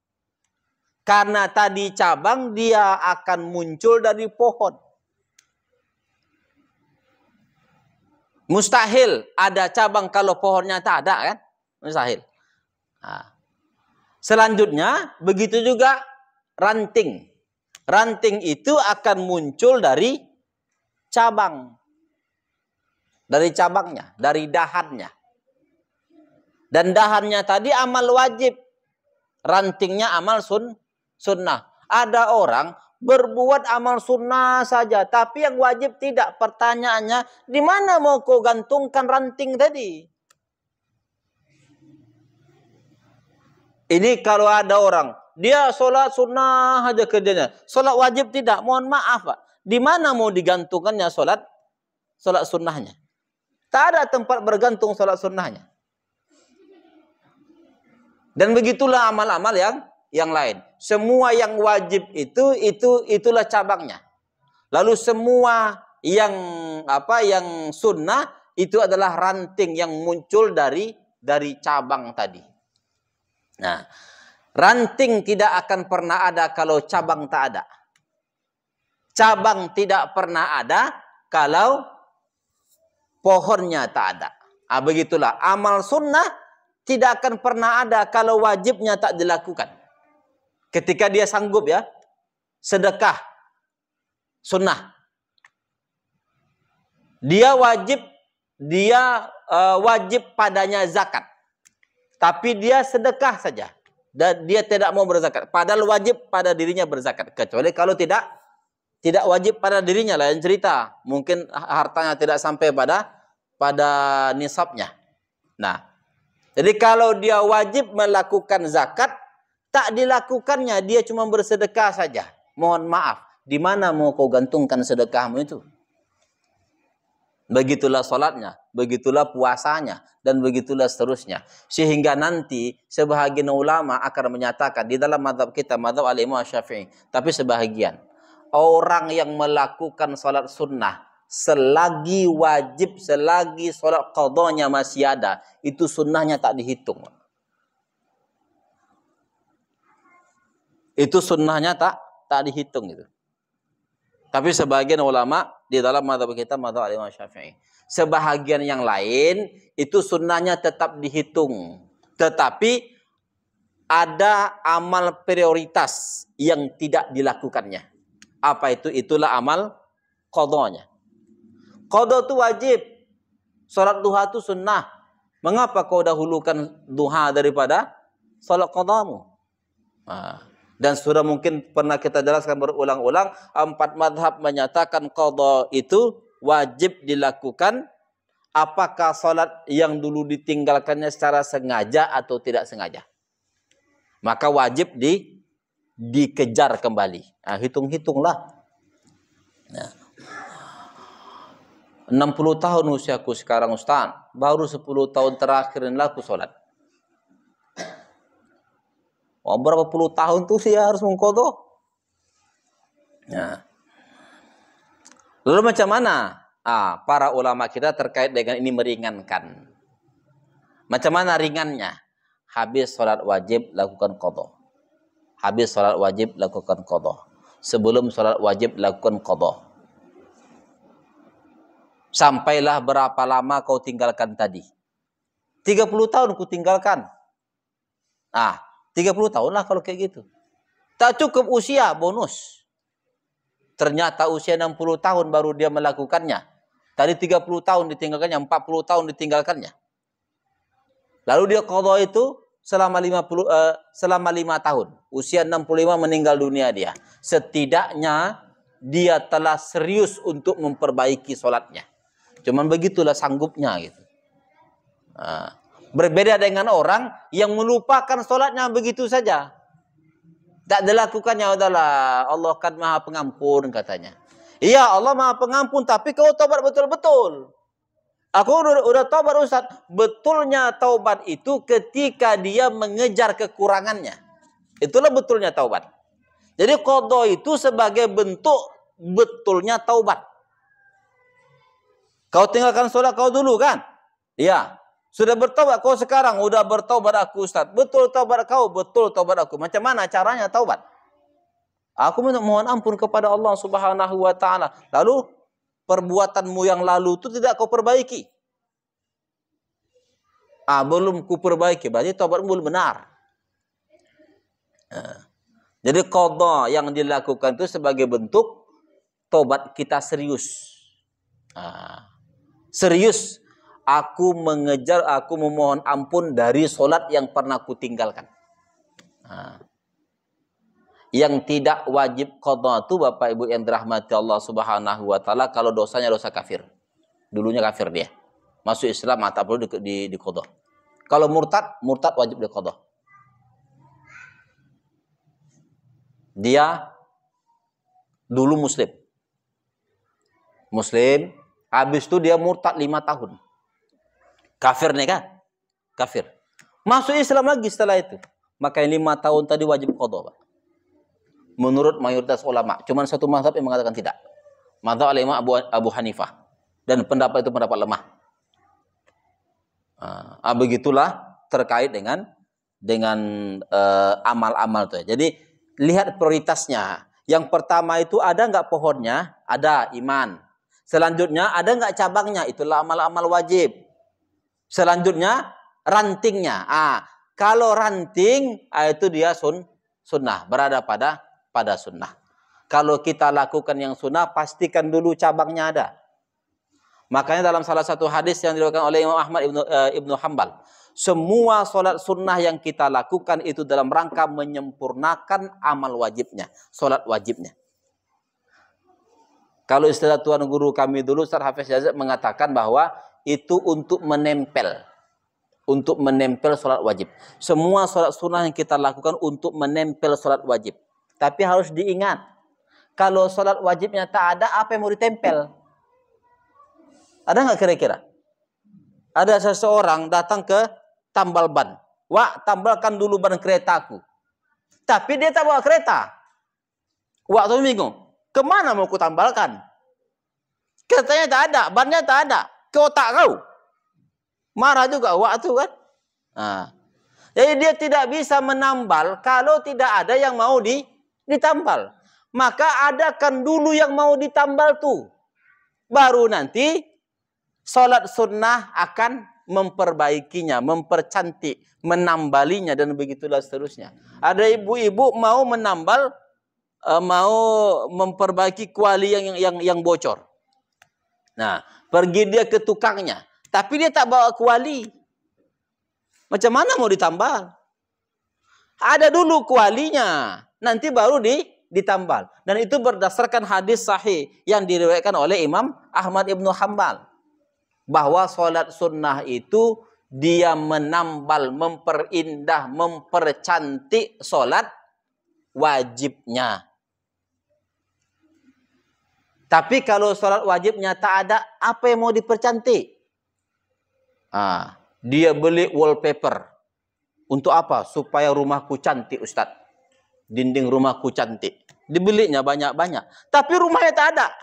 Karena tadi cabang, dia akan muncul dari pohon. Mustahil ada cabang kalau pohonnya tak ada, kan? Mustahil. Nah, selanjutnya, begitu juga ranting. Ranting itu akan muncul dari cabang. Dari cabangnya, dari dahannya. Dan dahannya tadi amal wajib. Rantingnya amal sunnah. Ada orang berbuat amal sunnah saja, tapi yang wajib tidak. Pertanyaannya, di mana mau kau gantungkan ranting tadi? Ini kalau ada orang, dia sholat sunnah aja kerjanya. Sholat wajib tidak, mohon maaf Pak. Di mana mau digantungkannya sholat sunnahnya? Tak ada tempat bergantung sholat sunnahnya. Dan begitulah amal-amal yang lain. Semua yang wajib itulah cabangnya. Lalu semua yang sunnah itu adalah ranting yang muncul dari cabang tadi. Nah, ranting tidak akan pernah ada kalau cabang tak ada. Cabang tidak pernah ada kalau pohonnya tak ada. Begitulah amal sunnah tidak akan pernah ada kalau wajibnya tak dilakukan. Ketika dia sanggup ya, sedekah sunnah. Dia wajib padanya zakat. Tapi dia sedekah saja. Dan dia tidak mau berzakat. Padahal wajib pada dirinya berzakat. Kecuali kalau tidak wajib pada dirinya, lain cerita. Mungkin hartanya tidak sampai pada nisabnya. Nah, jadi kalau dia wajib melakukan zakat, tak dilakukannya, dia cuma bersedekah saja. Mohon maaf, di mana mau kau gantungkan sedekahmu itu? Begitulah salatnya, begitulah puasanya, dan begitulah seterusnya. Sehingga nanti sebahagian ulama akan menyatakan di dalam mazhab kita, mazhab al-Imam Syafi'i, tapi sebahagian orang yang melakukan salat sunnah selagi wajib, selagi salat qadanya masih ada, itu sunnahnya tak dihitung. Itu sunnahnya tak dihitung itu. Tapi sebagian ulama di dalam mazhab kita, mazhab al-Imam Syafi'i, sebahagian yang lain itu sunnahnya tetap dihitung. Tetapi ada amal prioritas yang tidak dilakukannya. Apa itu? Itulah amal qadanya. Qada itu wajib. Salat duha itu sunnah. Mengapa kau dahulukan duha daripada salat qadamu? Dan sudah mungkin pernah kita jelaskan berulang-ulang, 4 mazhab menyatakan qada itu wajib dilakukan apakah salat yang dulu ditinggalkannya secara sengaja atau tidak sengaja. Maka wajib dikejar kembali. Nah, hitung-hitunglah. Nah, 60 tahun usiaku sekarang Ustaz, baru 10 tahun terakhir ini aku salat. Berapa puluh tahun tuh sih harus mengqadha. Nah. Lalu macam mana? Para ulama kita terkait dengan ini meringankan. Macam mana ringannya? Habis salat wajib lakukan qadha. Habis salat wajib lakukan qadha. Sebelum salat wajib lakukan qadha. Sampailah berapa lama kau tinggalkan tadi? 30 tahun ku tinggalkan. 30 tahun lah kalau kayak gitu. Tak cukup usia, bonus. Ternyata usia 60 tahun baru dia melakukannya. Tadi 30 tahun ditinggalkannya, 40 tahun ditinggalkannya. Lalu dia qadha itu selama 5 tahun. Usia 65 meninggal dunia dia. Setidaknya dia telah serius untuk memperbaiki sholatnya. Cuman begitulah sanggupnya gitu. Berbeda dengan orang yang melupakan sholatnya begitu saja. Tak dilakukannya, adalah Allah kan maha pengampun katanya. Iya, Allah maha pengampun, tapi kau taubat betul-betul. Aku udah taubat Ustaz. Betulnya taubat itu ketika dia mengejar kekurangannya. Itulah betulnya taubat. Jadi qadha itu sebagai bentuk betulnya taubat. Kau tinggalkan sholat kau dulu kan? Iya. Sudah bertobat kau sekarang, udah bertobat aku Ustaz. Betul taubat kau, betul taubat aku. Macam mana caranya taubat? Aku mohon ampun kepada Allah Subhanahu wa taala. Lalu perbuatanmu yang lalu itu tidak kau perbaiki. Belum ku perbaiki, berarti taubatmu belum benar. Jadi qadha yang dilakukan itu sebagai bentuk taubat kita serius. Serius. Aku mengejar, aku memohon ampun dari solat yang pernah kutinggalkan. Yang tidak wajib qadha itu Bapak Ibu yang dirahmati Allah Subhanahu wa taala kalau dosanya dosa kafir. Dulunya kafir dia. Masuk Islam tak perlu di qadha. Kalau murtad wajib di qadha. Dia dulu muslim. Habis itu dia murtad 5 tahun. Kafir nih kan? Kafir. Masuk Islam lagi setelah itu. Maka 5 tahun tadi wajib qadha, Pak. Menurut mayoritas ulama. Cuman satu mazhab yang mengatakan tidak. Mazhab Imam Abu Hanifah. Dan pendapat itu pendapat lemah. Begitulah terkait dengan amal-amal itu. Jadi lihat prioritasnya. Yang pertama itu ada nggak pohonnya? Ada, iman. Selanjutnya ada nggak cabangnya? Itulah amal-amal wajib. Selanjutnya rantingnya. Kalau ranting itu dia sunnah, berada pada sunnah. Kalau kita lakukan yang sunnah, pastikan dulu cabangnya ada. Makanya dalam salah satu hadis yang diriwayatkan oleh Imam Ahmad Ibnu Hanbal, semua solat sunnah yang kita lakukan itu dalam rangka menyempurnakan amal wajibnya, solat wajibnya. Kalau istilah tuan guru kami dulu, Ustaz Hafiz Yazid mengatakan bahwa itu untuk menempel solat wajib. Semua solat sunnah yang kita lakukan untuk menempel solat wajib. Tapi harus diingat, kalau solat wajibnya tak ada, apa yang mau ditempel? Ada nggak kira-kira? Ada seseorang datang ke tambal ban. Wak, tambalkan dulu ban keretaku. Tapi dia tak bawa kereta. Wak tuh bingung. Kemana mau ku tambalkan? Keretanya tak ada, bannya tak ada. Ke otak kau. Marah juga Wak tuh kan. Jadi dia tidak bisa menambal kalau tidak ada yang mau ditambal. Maka adakan dulu yang mau ditambal tuh. Baru nanti solat sunnah akan memperbaikinya, mempercantik, menambalinya, dan begitulah seterusnya. Ada ibu-ibu mau menambal, mau memperbaiki kuali yang bocor. Nah, pergi dia ke tukangnya, tapi dia tak bawa kuali. Macam mana mau ditambal? Ada dulu kualinya, nanti baru ditambal. Dan itu berdasarkan hadis sahih yang diriwayatkan oleh Imam Ahmad Ibnu Hanbal. Bahwa solat sunnah itu dia menambal, memperindah, mempercantik solat wajibnya. Tapi kalau solat wajibnya tak ada, apa yang mau dipercantik? Dia beli wallpaper. Untuk apa? Supaya rumahku cantik, Ustaz. Dinding rumahku cantik. Dibelinya banyak-banyak. Tapi rumahnya tak ada.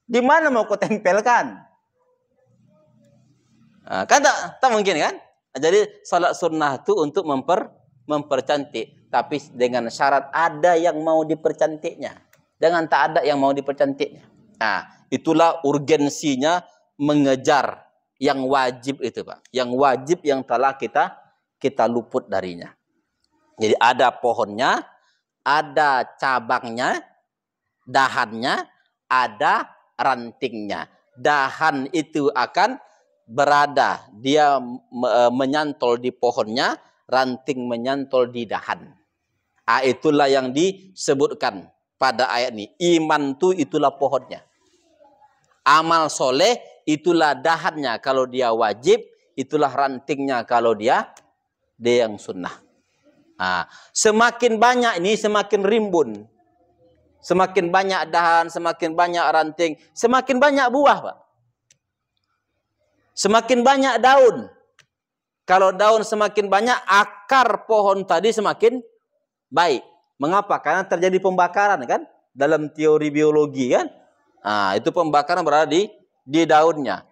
Di mana mau kau tempelkan? Kan tak mungkin kan? Jadi salat sunnah itu untuk mempercantik, tapi dengan syarat ada yang mau dipercantiknya. Jangan tak ada yang mau dipercantiknya. Itulah urgensinya mengejar yang wajib itu, Pak. Yang wajib yang telah kita luput darinya. Jadi ada pohonnya, ada cabangnya, dahannya, ada rantingnya. Dahan itu akan berada, dia menyantol di pohonnya, ranting menyantol di dahan. Itulah yang disebutkan pada ayat ini. Iman itulah pohonnya. Amal soleh itulah dahannya kalau dia wajib, itulah rantingnya kalau dia yang sunnah. Semakin banyak ini semakin rimbun. Semakin banyak dahan, semakin banyak ranting, semakin banyak buah, Pak. Semakin banyak daun. Kalau daun semakin banyak, akar pohon tadi semakin baik. Mengapa? Karena terjadi pembakaran kan? Dalam teori biologi kan? Itu pembakaran berada di daunnya.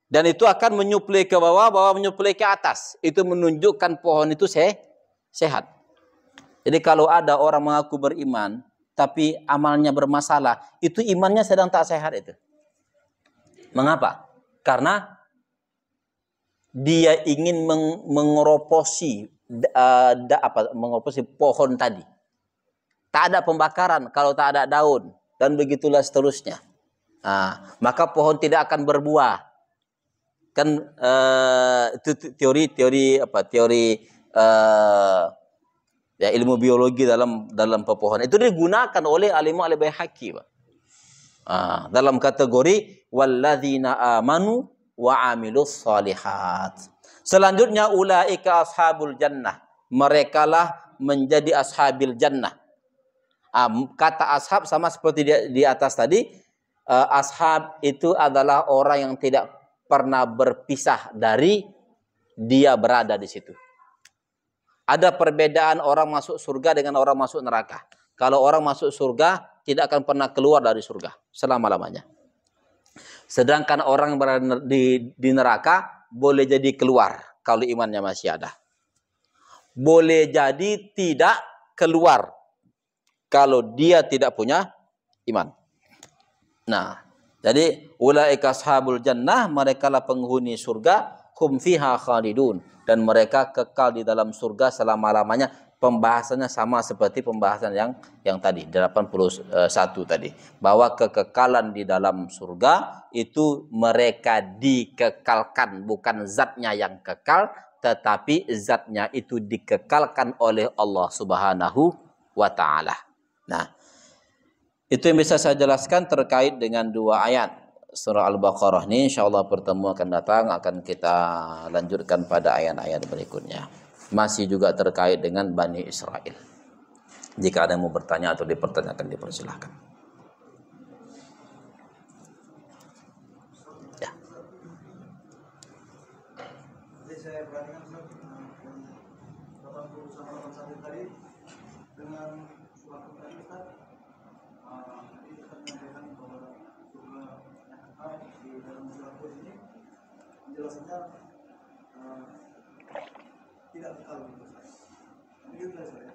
Dan itu akan menyuplai ke bawah menyuplai ke atas. Itu menunjukkan pohon itu sehat. Jadi kalau ada orang mengaku beriman, tapi amalnya bermasalah, itu imannya sedang tak sehat itu. Mengapa? Karena dia ingin mengeroposi pohon tadi. Tak ada pembakaran kalau tak ada daun, dan begitulah seterusnya. Maka pohon tidak akan berbuah. Kan itu teori ilmu biologi dalam pepohonan. Itu digunakan oleh Al-Imam Al-Baihaqi, Pak. Dalam kategori walladzina amanu wa amilus solihat. Selanjutnya ulaika ashabul jannah. Merekalah menjadi ashabil jannah. Kata ashab sama seperti di atas tadi. Ashab itu adalah orang yang tidak pernah berpisah dari dia berada di situ. Ada perbedaan orang masuk surga dengan orang masuk neraka. Kalau orang masuk surga, tidak akan pernah keluar dari surga selama-lamanya. Sedangkan orang berada di neraka, boleh jadi keluar kalau imannya masih ada. Boleh jadi tidak keluar kalau dia tidak punya iman. Nah, jadi ulaika ashabul jannah, merekalah penghuni surga, hum fiha khalidun, dan mereka kekal di dalam surga selama-lamanya. Pembahasannya sama seperti pembahasan yang tadi 81 tadi, bahwa kekekalan di dalam surga itu mereka dikekalkan, bukan zatnya yang kekal, tetapi zatnya itu dikekalkan oleh Allah Subhanahu wa taala. Nah, itu yang bisa saya jelaskan terkait dengan dua ayat surah Al-Baqarah ini. Insyaallah pertemuan akan datang akan kita lanjutkan pada ayat-ayat berikutnya. Masih juga terkait dengan Bani Israel. Jika ada yang mau bertanya atau dipertanyakan, dipersilahkan. Ya. Jadi saya perhatikan Ustaz, 80 sama 81 tadi dengan suatu tadi Ustaz, tadi Ustaz menyampaikan bahwa surga yang kekal di dalam surat ini penjelasannya tidak kekal gitu Ustaz. Ini jelas ya.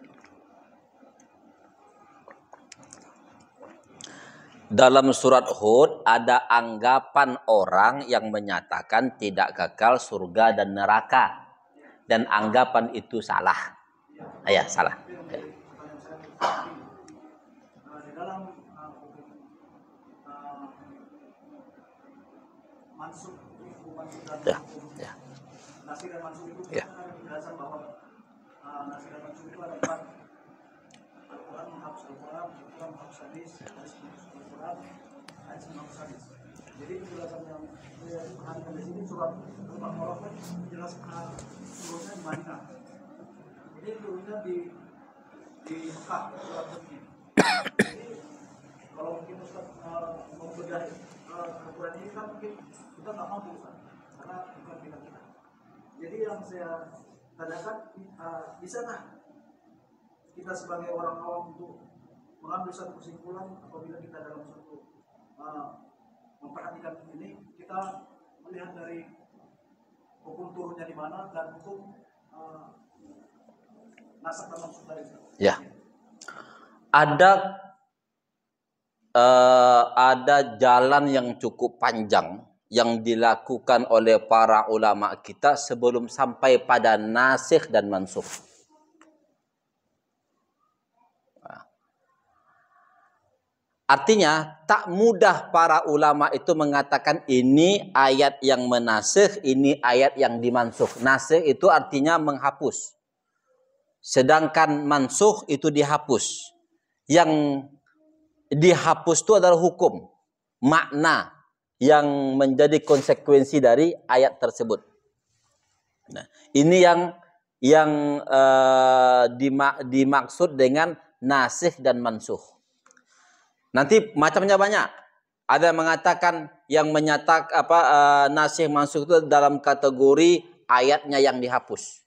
Dalam surat Hud ada anggapan orang yang menyatakan tidak kekal surga dan neraka, dan anggapan itu salah. Ya, salah. Ya. Di dalam mansuk dan Ya. Ya. nasir dan mansuk itu Ya. ada penjelasan bahwa nasir dan mansuk itu ada 4. Al-Quran menghapus Al-Quran, Al-Quran menghapus hadis, hadis menghapus Al-Quran, hadis menghapus hadis. Jadi penjelasan yang saya perhatikan di sini surat Al-Baqarah kan menjelaskan turunnya di Madinah. Jadi turunnya di Mekah, surat ini. Jadi kalau mungkin Ustaz mau bedah Al-Quran ini kan mungkin kita nggak mampu Ustaz, karena bukan kita. Jadi yang saya tanyakan, bisa nggak kita sebagai orang awam untuk mengambil satu kesimpulan apabila kita dalam satu memperhatikan ini, kita melihat dari hukum turunnya di mana dan hukum nasab dan maksud dari itu. Ya. Ada jalan yang cukup panjang yang dilakukan oleh para ulama kita sebelum sampai pada nasikh dan mansukh. Artinya tak mudah para ulama itu mengatakan ini ayat yang menasikh, ini ayat yang dimansukh. Nasikh itu artinya menghapus. Sedangkan mansukh itu dihapus. Yang dihapus itu adalah hukum, makna yang menjadi konsekuensi dari ayat tersebut. Nah, ini yang dimaksud dengan nasikh dan mansukh. Nanti macamnya banyak. Ada yang mengatakan yang menyatakan nasikh mansukh itu dalam kategori ayatnya yang dihapus.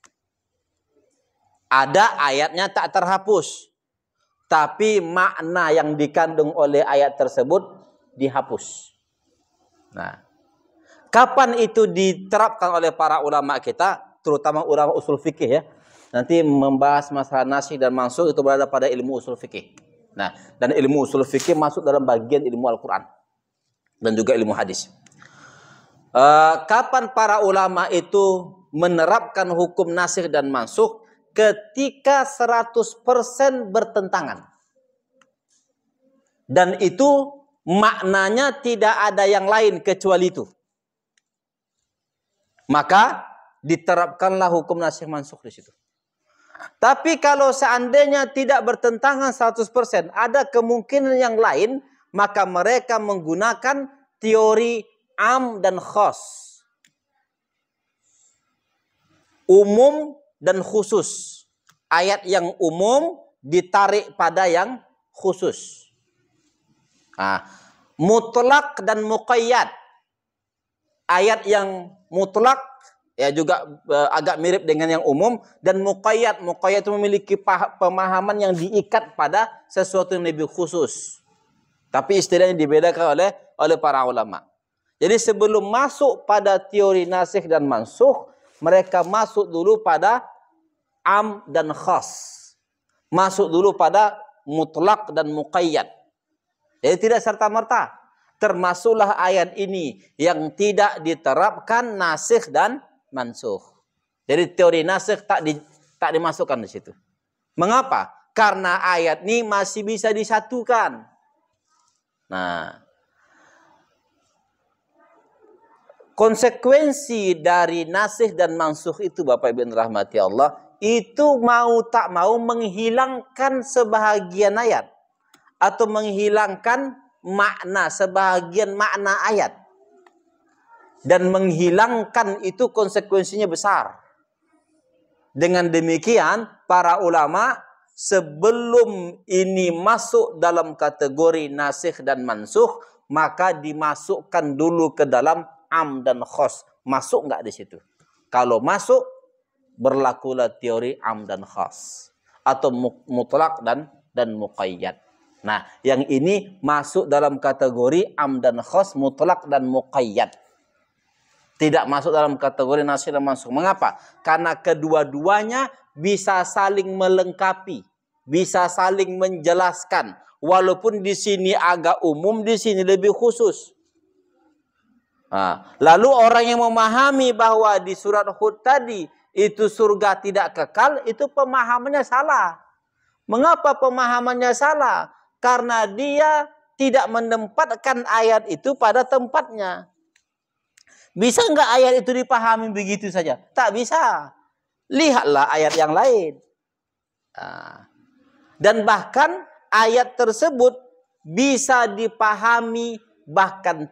Ada ayatnya tak terhapus, tapi makna yang dikandung oleh ayat tersebut dihapus. Nah, kapan itu diterapkan oleh para ulama kita, terutama ulama usul fikih ya. Nanti membahas masalah nasikh dan mansukh itu berada pada ilmu usul fikih. Nah, dan ilmu usul fikih masuk dalam bagian ilmu Al-Quran dan juga ilmu hadis. Kapan para ulama itu menerapkan hukum nasikh dan mansukh? Ketika 100% bertentangan. Dan itu maknanya tidak ada yang lain kecuali itu. Maka diterapkanlah hukum nasikh mansukh di situ. Tapi kalau seandainya tidak bertentangan 100%, ada kemungkinan yang lain, maka mereka menggunakan teori am dan khas. Umum dan khusus. Ayat yang umum ditarik pada yang khusus. Nah, mutlak dan muqayyad. Ayat yang mutlak ya juga agak mirip dengan yang umum, dan muqayyad. Muqayyad itu memiliki pemahaman yang diikat pada sesuatu yang lebih khusus. Tapi istilahnya dibedakan oleh para ulama. Jadi sebelum masuk pada teori nasikh dan mansukh, mereka masuk dulu pada am dan khas. Masuk dulu pada mutlak dan muqayyad. Jadi tidak serta-merta. Termasuklah ayat ini yang tidak diterapkan nasikh dan mansukh. Jadi teori nasikh tak dimasukkan di situ. Mengapa? Karena ayat ini masih bisa disatukan. Nah, konsekuensi dari nasikh dan mansukh itu, Bapak Ibu rahmati Allah, itu mau tak mau menghilangkan sebahagian ayat atau menghilangkan makna, sebahagian makna ayat. Dan menghilangkan itu konsekuensinya besar. Dengan demikian, para ulama sebelum ini masuk dalam kategori nasikh dan mansukh, maka dimasukkan dulu ke dalam am dan khas. Masuk nggak di situ? Kalau masuk, berlakulah teori am dan khas atau mutlak dan muqayyad. Nah, yang ini masuk dalam kategori am dan khas, mutlak dan muqayyad. Tidak masuk dalam kategori nasikh dan mansukh. Mengapa? Karena kedua-duanya bisa saling melengkapi, bisa saling menjelaskan. Walaupun di sini agak umum, di sini lebih khusus. Nah, lalu orang yang memahami bahwa di surat Hud tadi itu surga tidak kekal, itu pemahamannya salah. Mengapa pemahamannya salah? Karena dia tidak menempatkan ayat itu pada tempatnya. Bisa nggak ayat itu dipahami begitu saja? Tak bisa. Lihatlah ayat yang lain. Dan bahkan ayat tersebut bisa dipahami bahkan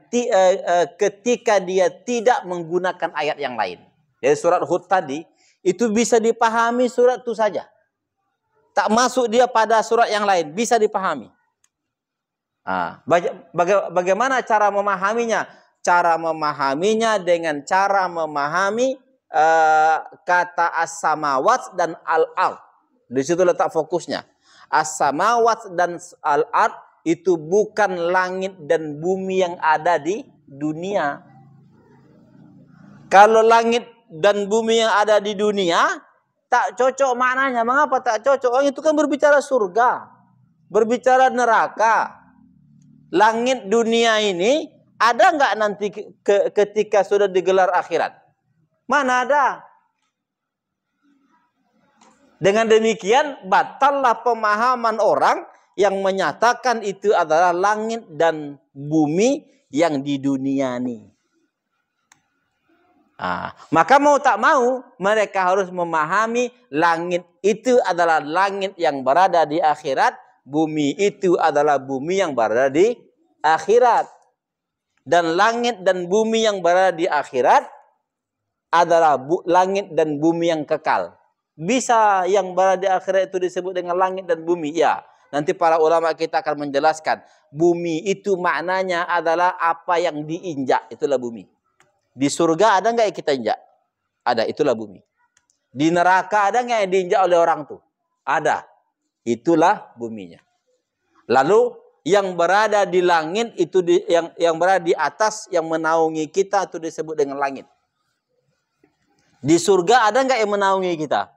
ketika dia tidak menggunakan ayat yang lain. Jadi surat Hud tadi itu bisa dipahami surat itu saja. Tak masuk dia pada surat yang lain, bisa dipahami. Bagaimana cara memahaminya? Cara memahaminya dengan cara memahami kata as-samawat dan al-ard. Di situ letak fokusnya. As-samawat dan al-ard itu bukan langit dan bumi yang ada di dunia. Kalau langit dan bumi yang ada di dunia, tak cocok maknanya. Mengapa tak cocok? Oh, itu kan berbicara surga, berbicara neraka. Langit dunia ini ada nggak nanti ketika sudah digelar akhirat? Mana ada? Dengan demikian, batallah pemahaman orang yang menyatakan itu adalah langit dan bumi yang di dunia ini. Maka mau tak mau, mereka harus memahami langit itu adalah langit yang berada di akhirat, bumi itu adalah bumi yang berada di akhirat. Dan langit dan bumi yang berada di akhirat adalah langit dan bumi yang kekal. Bisa yang berada di akhirat itu disebut dengan langit dan bumi? Ya. Nanti para ulama kita akan menjelaskan. Bumi itu maknanya adalah apa yang diinjak. Itulah bumi. Di surga ada nggak yang kita injak? Ada. Itulah bumi. Di neraka ada nggak yang diinjak oleh orang tuh? Ada. Itulah buminya. Lalu yang berada di langit itu yang berada di atas yang menaungi kita itu disebut dengan langit. Di surga ada nggak yang menaungi kita?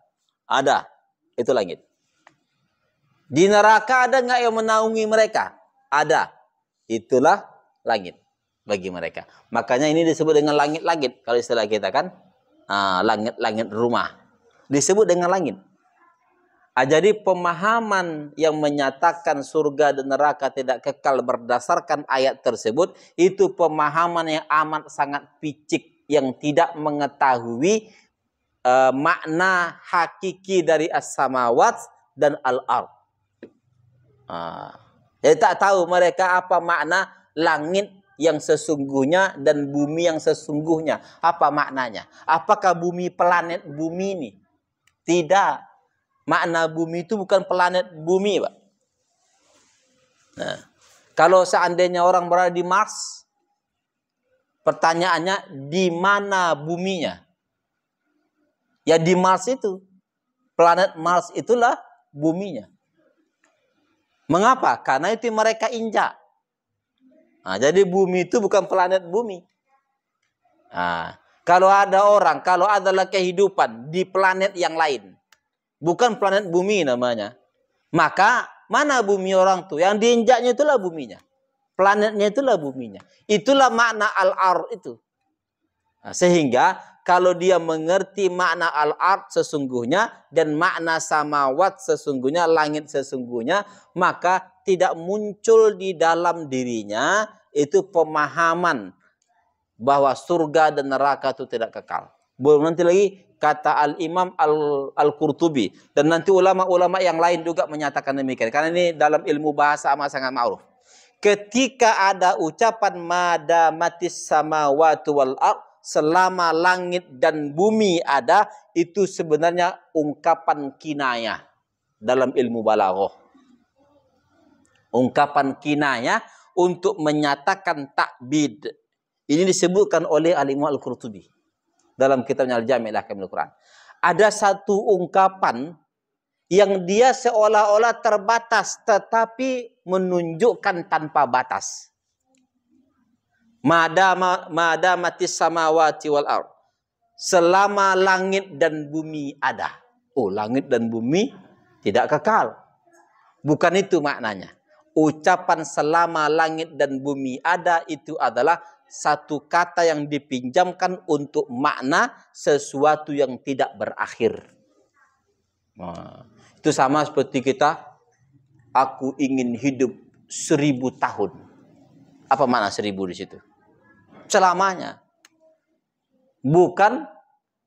Ada. Itu langit. Di neraka ada nggak yang menaungi mereka? Ada. Itulah langit bagi mereka. Makanya ini disebut dengan langit-langit. Kalau istilah kita kan langit-langit rumah. Disebut dengan langit. Jadi pemahaman yang menyatakan surga dan neraka tidak kekal berdasarkan ayat tersebut, itu pemahaman yang amat sangat picik, yang tidak mengetahui makna hakiki dari as-samawat dan al-ard. Jadi tak tahu mereka apa makna langit yang sesungguhnya dan bumi yang sesungguhnya. Apa maknanya? Apakah bumi planet bumi ini? Tidak. Makna bumi itu bukan planet bumi, Pak. Nah, kalau seandainya orang berada di Mars, pertanyaannya di mana buminya? Ya di Mars itu. Planet Mars itulah buminya. Mengapa? Karena itu mereka injak. Nah, jadi bumi itu bukan planet bumi. Nah, kalau adalah kehidupan di planet yang lain, bukan planet bumi namanya, maka mana bumi orang tuh? Yang diinjaknya itulah buminya. Planetnya itulah buminya. Itulah makna al-ard itu. Nah, sehingga kalau dia mengerti makna al-ard sesungguhnya dan makna samawat sesungguhnya, langit sesungguhnya, maka tidak muncul di dalam dirinya itu pemahaman bahwa surga dan neraka itu tidak kekal. Belum nanti lagi kata Al-Imam Al-Qurtubi dan nanti ulama-ulama yang lain juga menyatakan demikian. Karena ini dalam ilmu bahasa amat sangat ma'ruf. Ketika ada ucapan madamatis samawati wal ard, selama langit dan bumi ada, itu sebenarnya ungkapan kinayah dalam ilmu balaghah. Ungkapan kinayah untuk menyatakan takbid. Ini disebutkan oleh Al-Imam Al-Qurtubi dalam kitabnya Al-Jami' Ahkamil Quran. Ada satu ungkapan yang dia seolah-olah terbatas tetapi menunjukkan tanpa batas. Madamatis samawati wal ard. Selama langit dan bumi ada. Oh, langit dan bumi tidak kekal. Bukan itu maknanya. Ucapan selama langit dan bumi ada itu adalah satu kata yang dipinjamkan untuk makna sesuatu yang tidak berakhir. Nah, itu sama seperti kita, aku ingin hidup 1000 tahun. Apa makna 1000 di situ? Selamanya. Bukan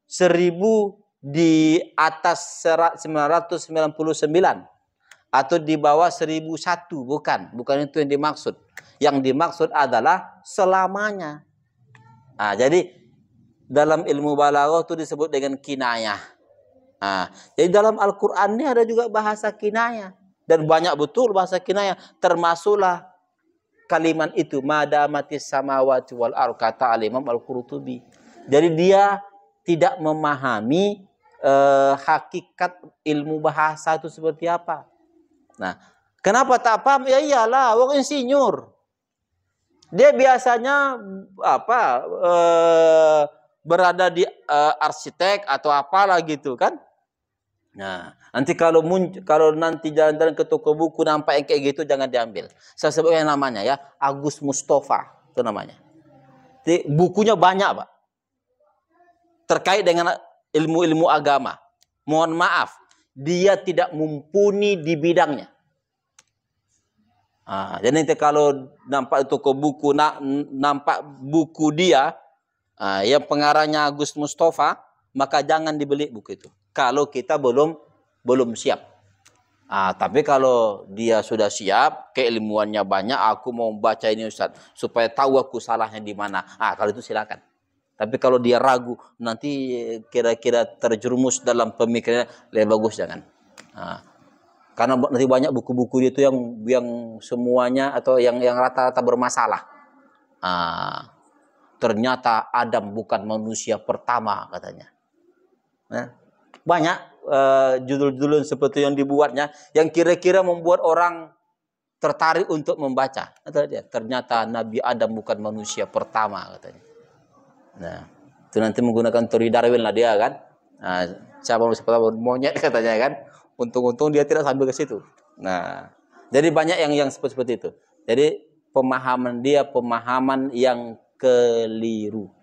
1000 di atas 999 atau di bawah 1001, bukan itu yang dimaksud. Yang dimaksud adalah selamanya. Nah, jadi dalam ilmu balaghah itu disebut dengan kinayah. Nah, jadi dalam Al-Quran ini ada juga bahasa kinayah dan banyak betul bahasa kinayah, termasuklah kalimat itu madamatis samawati wal ard, kata Al-Imam Al-Qurtubi. Jadi dia tidak memahami hakikat ilmu bahasa itu seperti apa. Nah, kenapa tak paham? Ya iyalah, wong insinyur. Dia biasanya berada di arsitek atau apalah gitu kan. Nah, nanti kalau nanti jalan-jalan ke toko buku nampak yang kayak gitu jangan diambil. Saya sebutkan namanya ya, Agus Mustafa itu namanya. Jadi, bukunya banyak, Pak. Terkait dengan ilmu-ilmu agama. Mohon maaf, dia tidak mumpuni di bidangnya. Jadi nanti kalau nampak toko buku, nampak buku dia, yang pengarangnya Agus Mustafa, maka jangan dibeli buku itu. Kalau kita belum siap. Tapi kalau dia sudah siap, keilmuannya banyak, aku mau baca ini Ustaz, supaya tahu aku salahnya di mana. Kalau itu silakan. Tapi kalau dia ragu, nanti kira-kira terjerumus dalam pemikirannya, lebih bagus jangan. Karena nanti banyak buku-buku itu yang semuanya atau yang rata-rata bermasalah. Ternyata Adam bukan manusia pertama katanya. Banyak judul-judul seperti yang dibuatnya yang kira-kira membuat orang tertarik untuk membaca. Ternyata Nabi Adam bukan manusia pertama katanya. Nah, itu nanti menggunakan teori Darwin lah dia kan. Siapa manusia pertama? Monyet katanya kan. Untung-untung dia tidak sambil ke situ. Nah, jadi banyak yang seperti itu. Jadi pemahaman dia pemahaman yang keliru.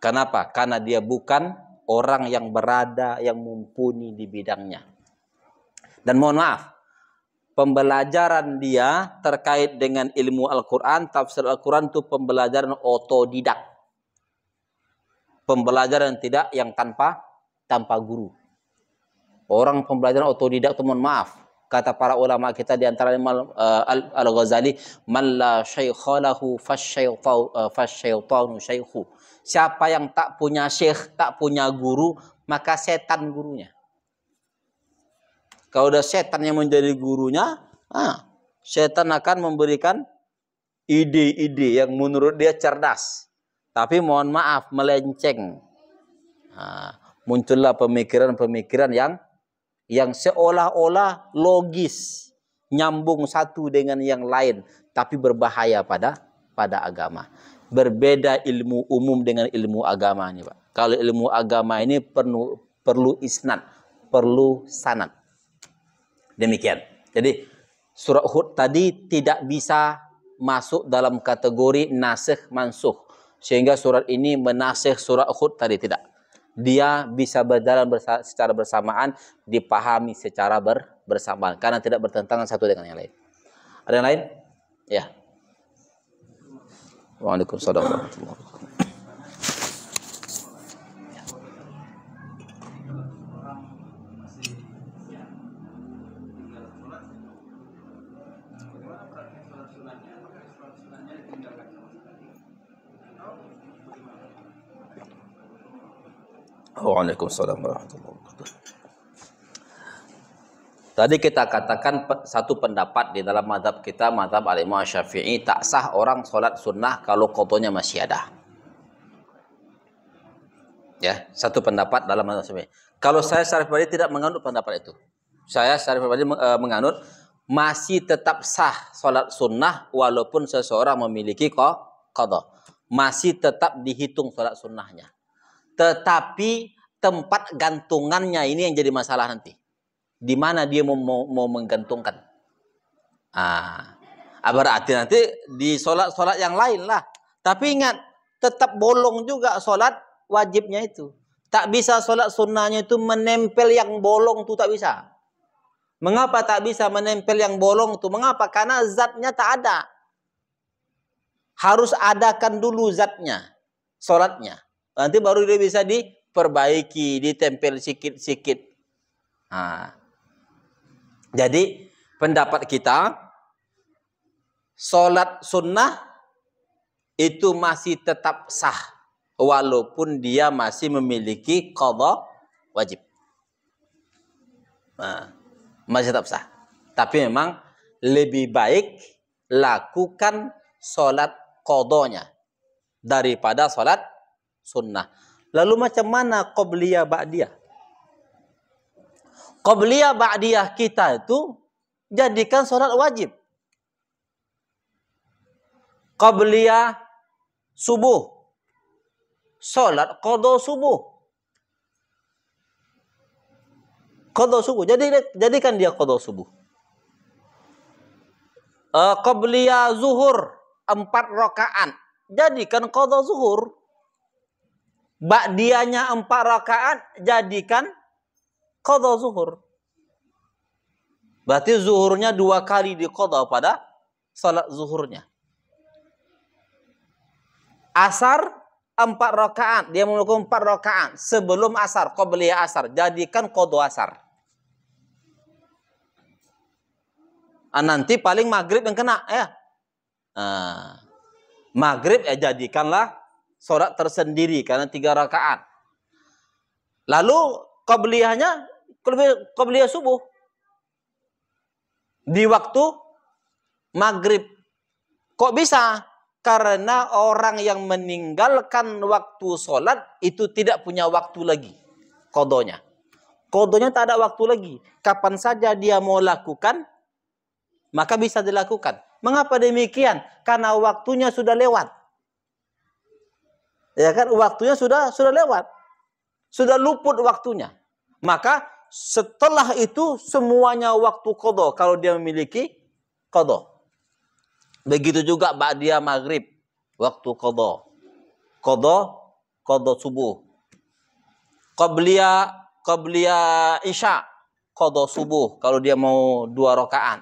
Kenapa? Karena dia bukan orang yang berada, yang mumpuni di bidangnya. Dan mohon maaf, pembelajaran dia terkait dengan ilmu Al-Quran, tafsir Al-Quran itu pembelajaran otodidak. Pembelajaran yang tanpa guru. Orang pembelajaran otodidak itu mohon maaf. Kata para ulama kita di antara Al-Ghazali, man la syaikha lahu fasyaitanu syaikhu. Siapa yang tak punya syekh, tak punya guru, maka setan gurunya. Kalau udah setan yang menjadi gurunya, setan akan memberikan ide-ide yang menurut dia cerdas. Tapi mohon maaf, melenceng. muncullah pemikiran-pemikiran yang seolah-olah logis, nyambung satu dengan yang lain, tapi berbahaya pada agama. Berbeda ilmu umum dengan ilmu agama ini, Pak. Kalau ilmu agama ini perlu isnad, perlu sanad. Demikian. Jadi surah Hud tadi tidak bisa masuk dalam kategori nasikh mansukh, sehingga surat ini menasikh surah Hud tadi, tidak. Dia bisa berjalan secara bersamaan, dipahami secara bersamaan karena tidak bertentangan satu dengan yang lain. Ada yang lain? Ya. Waalaikumsalam warahmatullahi wabarakatuh. Waalaikumsalam warahmatullahi wabarakatuh. Tadi kita katakan satu pendapat di dalam mazhab kita, mazhab al-Imam Syafi'i, tak sah orang sholat sunnah kalau qadanya masih ada. Ya, satu pendapat dalam mazhab Syafi'i. Kalau saya secara pribadi tidak menganut pendapat itu. Saya secara pribadi menganut masih tetap sah sholat sunnah walaupun seseorang memiliki qada. Masih tetap dihitung sholat sunnahnya. Tetapi tempat gantungannya ini yang jadi masalah nanti. Di mana dia mau menggantungkan? Berarti nanti di sholat yang lain lah. Tapi ingat, tetap bolong juga sholat wajibnya itu. Tak bisa sholat sunnahnya itu menempel yang bolong itu, tak bisa. Mengapa tak bisa menempel yang bolong itu? Mengapa? Karena zatnya tak ada. Harus adakan dulu zatnya, sholatnya. Nanti baru dia bisa diperbaiki, ditempel sikit-sikit. Jadi pendapat kita, sholat sunnah itu masih tetap sah, walaupun dia masih memiliki qada wajib. Masih tetap sah. Tapi memang lebih baik lakukan sholat qadanya daripada sholat sunnah. Lalu macam mana qabliyah ba'diyah? Qabliyah ba'diyah kita itu jadikan sholat wajib. Qabliyah subuh, sholat qada subuh. Qada subuh, jadikan dia qada subuh. Qabliyah zuhur 4 rakaat, jadikan qada zuhur. Ba'diyahnya 4 rakaat, jadikan qada zuhur. Berarti zuhurnya 2 kali diqada pada salat zuhurnya. Asar 4 rakaat, dia melakukan 4 rakaat sebelum asar, qabliyah asar, jadikan qada asar. Nanti paling maghrib yang kena ya. Maghrib ya jadikanlah sholat tersendiri karena 3 rakaat. Lalu qabliyahnya qabliyah subuh di waktu maghrib. Kok bisa? Karena orang yang meninggalkan waktu sholat itu tidak punya waktu lagi qadanya. Qadanya tak ada waktu lagi. Kapan saja dia mau lakukan, maka bisa dilakukan. Mengapa demikian? Karena waktunya sudah lewat. Ya kan, waktunya sudah lewat. Sudah luput waktunya. Maka setelah itu semuanya waktu qada kalau dia memiliki qada. Begitu juga ba'diyah maghrib, waktu qada. Qada subuh. Qabliyah isya, qada subuh kalau dia mau 2 rakaat.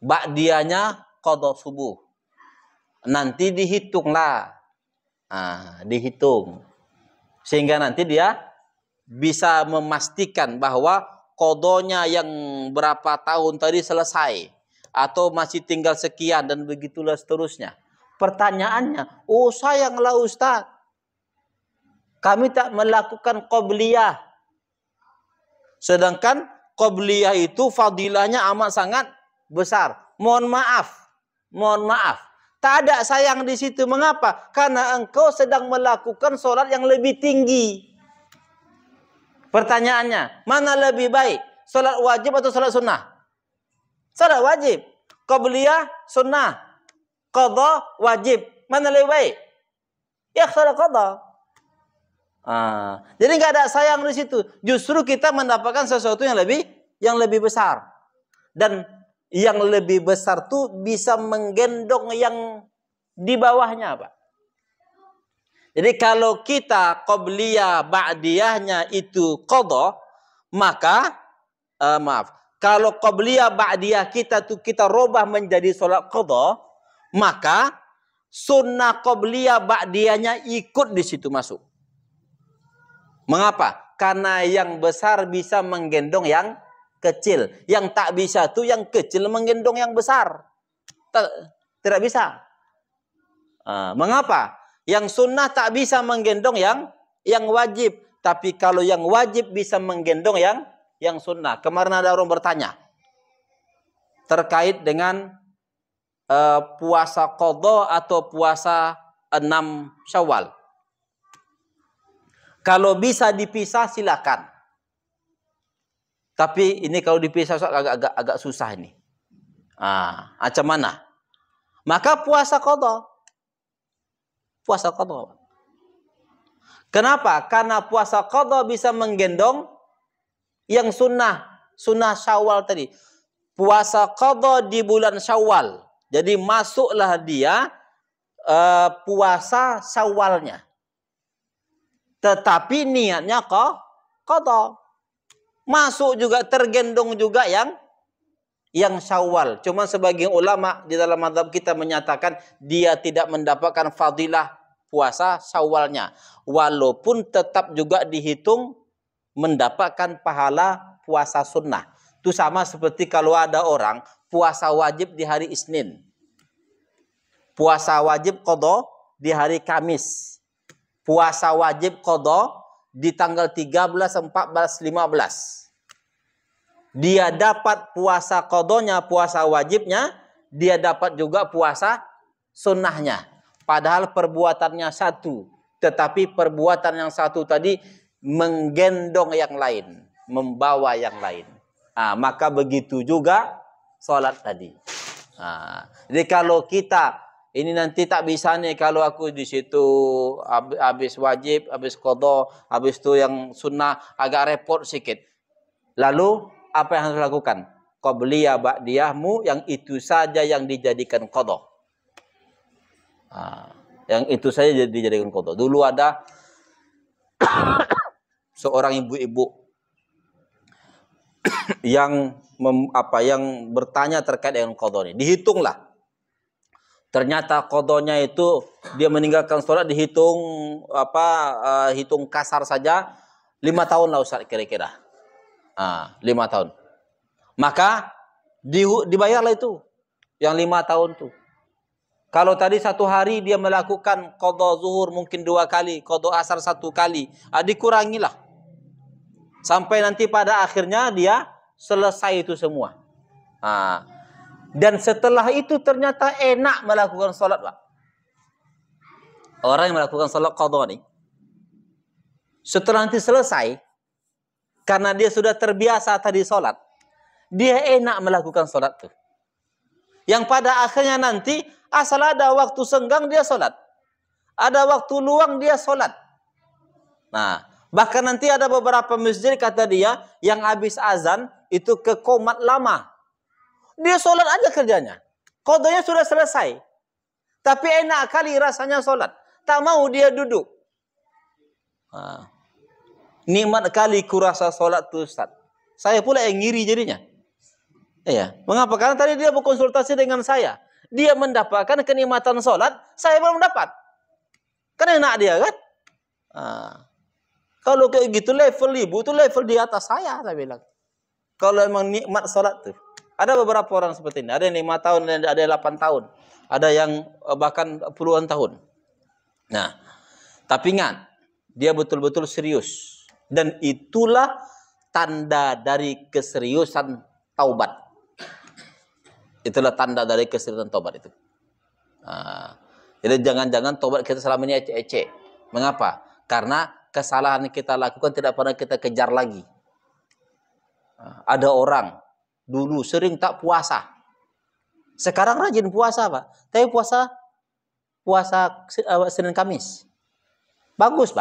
Ba'diyahnya qada subuh. Nanti dihitunglah. Dihitung. Sehingga nanti dia bisa memastikan bahwa qadanya yang berapa tahun tadi selesai. Atau masih tinggal sekian dan begitulah seterusnya. Pertanyaannya, sayanglah Ustaz, kami tak melakukan qabliyah. Sedangkan qabliyah itu fadilahnya amat sangat besar. Mohon maaf. Tak ada sayang di situ. Mengapa? Karena engkau sedang melakukan sholat yang lebih tinggi. Pertanyaannya, mana lebih baik? Salat wajib atau salat sunnah? Salat wajib. Qabliyah sunnah. Qadha wajib. Mana lebih baik? Ya salat qadha. Jadi nggak ada sayang di situ. Justru kita mendapatkan sesuatu yang lebih besar. Dan yang lebih besar tuh bisa menggendong yang di bawahnya, Pak. Jadi kalau kita qabliyah ba'diyahnya itu qadha, maka kalau qabliyah ba'diyah kita robah menjadi salat qadha, maka sunnah qabliyah ba'diyahnya ikut di situ masuk. Mengapa? Karena yang besar bisa menggendong yang kecil. Yang tak bisa tuh yang kecil menggendong yang besar. Tidak bisa. Mengapa? Yang sunnah tak bisa menggendong yang wajib. Tapi kalau yang wajib bisa menggendong yang sunnah. Kemarin ada orang bertanya terkait dengan puasa qadha atau puasa 6 Syawal. Kalau bisa dipisah silakan. Tapi ini kalau dipisah agak susah ini. Macam mana? Maka puasa qadha. Puasa qadha. Kenapa? Karena puasa qadha bisa menggendong yang sunnah Syawal tadi. Puasa qadha di bulan Syawal. Jadi masuklah dia puasa Syawalnya. Tetapi niatnya qadha. Masuk juga, tergendong juga yang Syawal. Cuma sebagian ulama di dalam mazhab kita menyatakan dia tidak mendapatkan fadilah puasa Syawalnya. Walaupun tetap juga dihitung mendapatkan pahala puasa sunnah. Itu sama seperti kalau ada orang puasa wajib di hari Isnin. Puasa wajib qadha di hari Kamis. Puasa wajib qadha di tanggal 13, 14, 15. Dia dapat puasa qadhanya, puasa wajibnya, dia dapat juga puasa sunnahnya. Padahal perbuatannya satu, tetapi perbuatan yang satu tadi menggendong yang lain, membawa yang lain. Maka begitu juga sholat tadi. Jadi kalau kita ini nanti tak bisa nih kalau aku di situ habis wajib, habis qadha, habis itu yang sunnah agak repot sedikit. Lalu apa yang harus lakukan? Qabliyah ba'diyahmu yang itu saja yang dijadikan qadha. Yang itu saja dijadikan qadha. Dulu ada seorang ibu-ibu yang bertanya terkait dengan qadha ini. Dihitunglah. Ternyata qadhanya itu dia meninggalkan sholat dihitung hitung kasar saja 5 tahun lah Ustaz kira-kira. 5 tahun. Maka dibayarlah itu yang 5 tahun tuh. Kalau tadi 1 hari dia melakukan qadha zuhur mungkin 2 kali, qadha asar 1 kali, dikurangilah. Sampai nanti pada akhirnya dia selesai itu semua. Dan setelah itu ternyata enak melakukan sholat, Pak. Orang yang melakukan sholat qadha nih, setelah nanti selesai, karena dia sudah terbiasa tadi sholat, dia enak melakukan sholat tuh. Yang pada akhirnya nanti, asal ada waktu senggang dia sholat. Ada waktu luang dia sholat. Nah, bahkan nanti ada beberapa masjid kata dia, yang habis azan, itu ke qomat lama. Dia sholat aja kerjanya. Qadhanya sudah selesai. Tapi enak kali rasanya sholat. Tak mau dia duduk. Nikmat kali kurasa sholat tuh Ustaz. Saya pula yang ngiri jadinya. Iya. Mengapa? Karena tadi dia berkonsultasi dengan saya. Dia mendapatkan kenikmatan sholat. Saya belum dapat. Kan enak dia kan? Kalau kayak gitu level ibu itu level di atas saya bilang. Kalau emang nikmat sholat tuh. Ada beberapa orang seperti ini. Ada yang 5 tahun, ada yang 8 tahun. Ada yang bahkan puluhan tahun. Nah, tapi ingat, dia betul-betul serius. Dan itulah tanda dari keseriusan taubat. Itulah tanda dari keseriusan taubat itu. Jadi jangan-jangan taubat kita selama ini ecek-ecek. Mengapa? Karena kesalahan yang kita lakukan tidak pernah kita kejar lagi. Ada orang dulu sering tak puasa. Sekarang rajin puasa, Pak. Tapi puasa Senin Kamis. Bagus.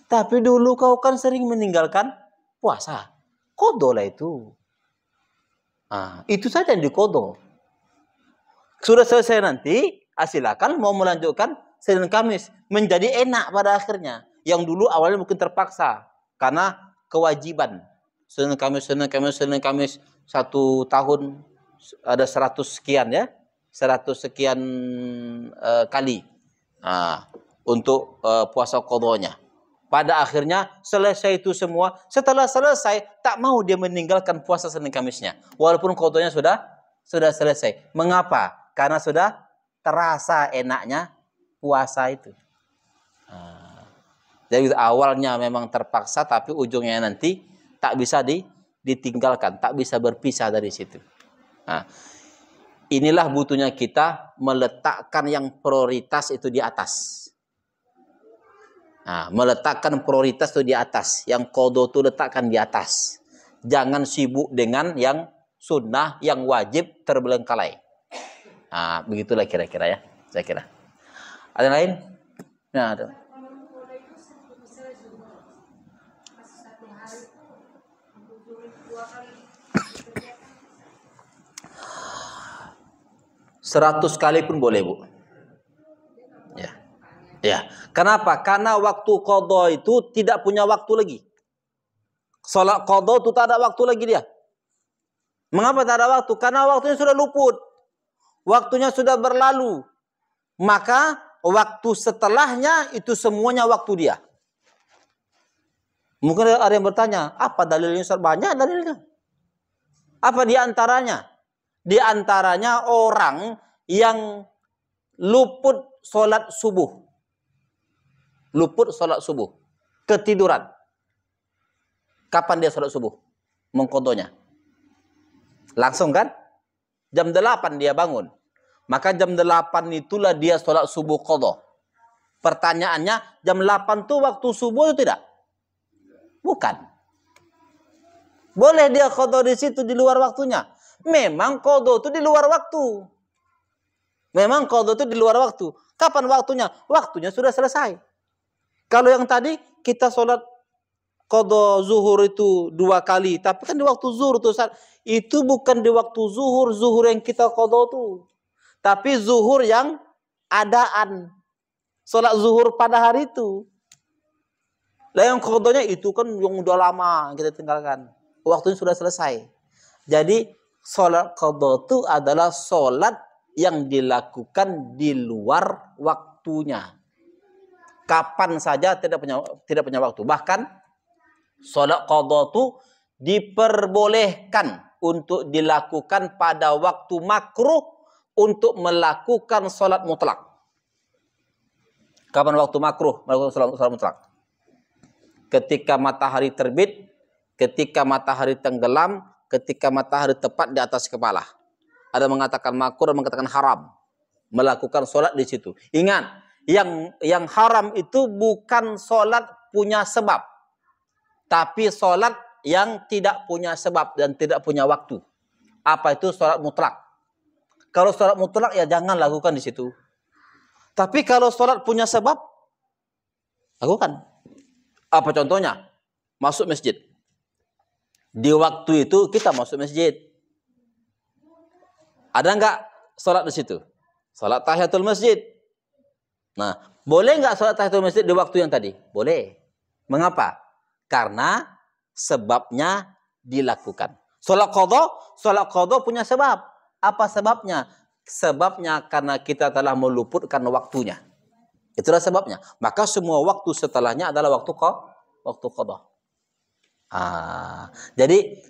Tapi dulu kau kan sering meninggalkan puasa. Qadha lah itu. Itu saja yang diqadha. Sudah selesai nanti, silakan mau melanjutkan Senin Kamis. Menjadi enak pada akhirnya. Yang dulu awalnya mungkin terpaksa. Karena kewajiban. Senin Kamis. 1 tahun ada 100 sekian ya. 100 sekian kali. Untuk puasa qadhanya. Pada akhirnya selesai itu semua. Setelah selesai, tak mau dia meninggalkan puasa Senin Kamisnya. Walaupun qadhanya sudah selesai. Mengapa? Karena sudah terasa enaknya puasa itu. Jadi awalnya memang terpaksa, tapi ujungnya nanti tak bisa ditinggalkan, tak bisa berpisah dari situ. Inilah butuhnya kita meletakkan yang prioritas itu di atas. Meletakkan prioritas itu di atas. Yang qadha itu letakkan di atas. Jangan sibuk dengan yang sunnah, yang wajib terbelengkalai. Begitulah kira-kira ya, saya kira. Ada yang lain? Nah, ada. Seratus kali pun boleh, Bu. Ya. Kenapa? Karena waktu qadha itu tidak punya waktu lagi. Salat qadha itu tak ada waktu lagi dia. Mengapa tak ada waktu? Karena waktunya sudah luput. Waktunya sudah berlalu. Maka waktu setelahnya itu semuanya waktu dia. Mungkin ada yang bertanya, apa dalilnya? Banyak dalilnya. Apa di antaranya? Di antaranya orang yang luput sholat subuh. Luput sholat subuh. Ketiduran. Kapan dia sholat subuh? Mengqadhanya. Langsung kan? Jam 8 dia bangun. Maka jam 8 itulah dia sholat subuh qadha. Pertanyaannya, jam 8 itu waktu subuh atau tidak? Bukan. Boleh dia qadha di situ di luar waktunya. Memang qadha itu di luar waktu. Memang qadha itu di luar waktu. Kapan waktunya? Waktunya sudah selesai. Kalau yang tadi kita sholat qadha zuhur itu 2 kali, tapi kan di waktu zuhur itu bukan di waktu zuhur yang kita qadha itu. Tapi zuhur yang adaan. Sholat zuhur pada hari itu. Lah yang qadhanya itu kan yang udah lama kita tinggalkan. Waktunya sudah selesai. Jadi sholat qadha itu adalah sholat yang dilakukan di luar waktunya. Kapan saja tidak punya waktu. Bahkan sholat qadha itu diperbolehkan untuk dilakukan pada waktu makruh untuk melakukan sholat mutlak. Kapan waktu makruh melakukan sholat mutlak? Ketika matahari terbit, ketika matahari tenggelam, ketika matahari tepat di atas kepala. Ada mengatakan makruh, ada mengatakan haram melakukan sholat di situ. Ingat, yang haram itu bukan sholat punya sebab, tapi sholat yang tidak punya sebab dan tidak punya waktu. Apa itu sholat mutlak? Kalau sholat mutlak ya jangan lakukan di situ. Tapi kalau sholat punya sebab, lakukan. Apa contohnya? Masuk masjid. Di waktu itu kita masuk masjid. Ada nggak sholat di situ? Sholat tahiyatul masjid. Nah, boleh nggak sholat tahiyatul masjid di waktu yang tadi? Boleh. Mengapa? Karena sebabnya dilakukan. Sholat qadha punya sebab. Apa sebabnya? Sebabnya karena kita telah meluputkan waktunya. Itulah sebabnya. Maka semua waktu setelahnya adalah waktu qadha. Jadi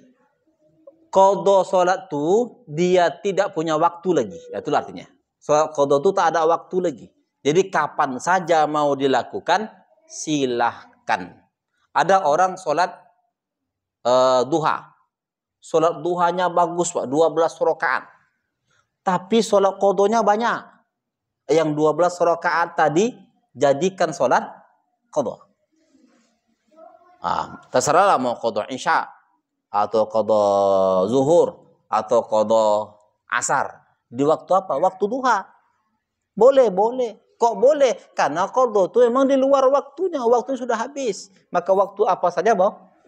qadha sholat itu dia tidak punya waktu lagi. Itulah artinya. Sholat qadha itu tak ada waktu lagi. Jadi kapan saja mau dilakukan, silahkan. Ada orang sholat duha. Sholat duhanya bagus, Pak. 12 rakaat. Tapi sholat qadhanya banyak. Yang 12 rakaat tadi jadikan sholat qadha. Terserahlah mau qadha isya atau qadha zuhur atau qadha asar. Di waktu apa? Waktu duha. Boleh. Kok boleh? Karena qadha itu memang di luar waktunya. Waktunya sudah habis. Maka waktu apa saja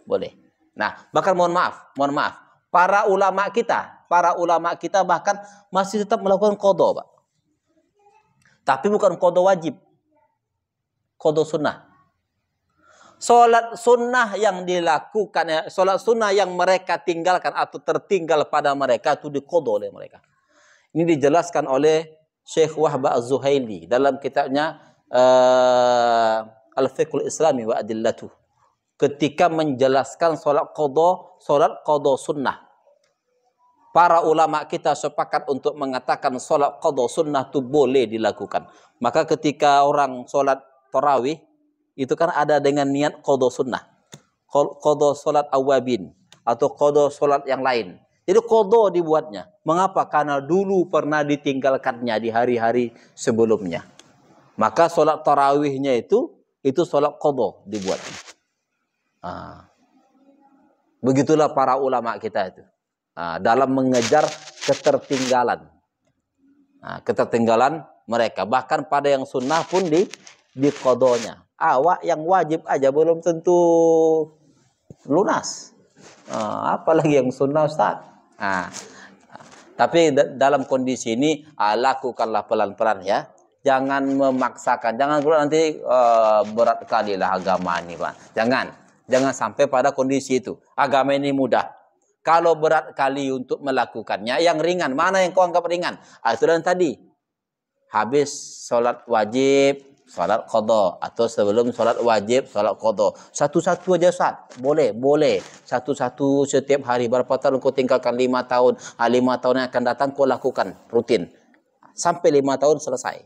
boleh. Nah, bahkan mohon maaf. Para ulama kita bahkan masih tetap melakukan qadha, Pak. Tapi bukan qadha wajib. Qadha sunnah. Salat sunnah yang dilakukan, salat sunnah yang mereka tinggalkan atau tertinggal pada mereka itu diqadha oleh mereka. Ini dijelaskan oleh Syekh Wahb Az-Zuhaili dalam kitabnya Al-Fiqhul Islami wa Adillatuh. Ketika menjelaskan salat qadha sunnah. Para ulama kita sepakat untuk mengatakan salat qadha sunnah itu boleh dilakukan. Maka ketika orang salat tarawih itu kan ada dengan niat qadha sunnah. Qadha salat awabin atau qadha salat yang lain. Jadi qadha dibuatnya. Mengapa? Karena dulu pernah ditinggalkannya di hari-hari sebelumnya. Maka salat tarawihnya itu salat qadha dibuatnya. Begitulah para ulama kita itu. Dalam mengejar ketertinggalan. Ketertinggalan mereka. Bahkan pada yang sunnah pun di qadhanya. Awak yang wajib aja belum tentu lunas. Apalagi yang sunnah, Ustaz. Tapi dalam kondisi ini lakukanlah pelan-pelan ya. Jangan memaksakan. Jangan pula nanti berat kali lah agama ini, Pak. Jangan sampai pada kondisi itu. Agama ini mudah. Kalau berat kali untuk melakukannya, yang ringan. Mana yang kau anggap ringan? Itu dan tadi. Habis sholat wajib, sholat qadha. Atau sebelum sholat wajib, sholat qadha. Satu-satu aja, Ustaz. Boleh. Satu-satu setiap hari. Berapa tahun kau tinggalkan? 5 tahun. 5 tahun yang akan datang kau lakukan. Rutin. Sampai 5 tahun selesai.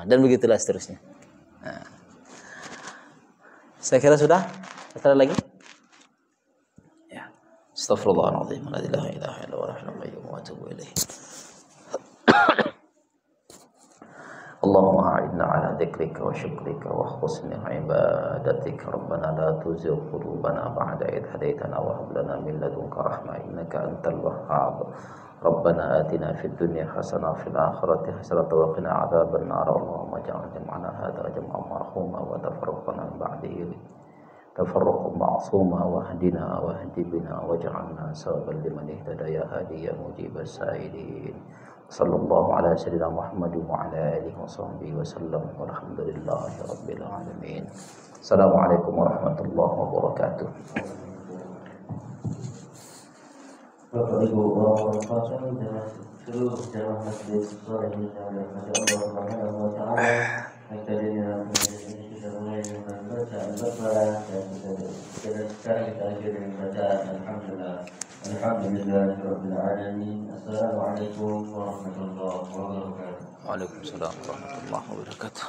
Dan begitulah seterusnya. Saya kira sudah. Ada lagi? Astaghfirullahaladzim. La ilaha illallah wa atubu ilaih. Allahumma a'inna ala dzikrika wa syukrika wa husni ibadatika. Rabbana la tuzigh qulubana ba'da idh hadaitana wa hab lana min ladunka rahmah innaka antal wahhab. Rabbana atina fid dunya hasanah wa fil akhirati hasanah wa qina adzaban nar. Allahumma ij'al jam'ana hadza jam'an marhuma wa tafarraqana min ba'dihi تفرق معصوما واهدنا واهد بنا واجعلنا سببا لمن اهتدى يا هادي يا مجيب السائلين صلى الله على سيدنا محمد وعلى اله وصحبه وسلم والحمد لله رب العالمين. السلام عليكم ورحمة الله وبركاته. Bapak Ibu wabarakatuh dan seluruh jamaah masjid sore ini yang dirahmati Allah Subhanahu wa taala. Yang tadinya ini sudah mulai dengan bacaan basmalah dan sekarang kita akhiri dengan bacaan Alhamdulillahirabbil alamin. Assalamualaikum warahmatullahi wabarakatuh. Waalaikumsalam warahmatullahi wabarakatuh.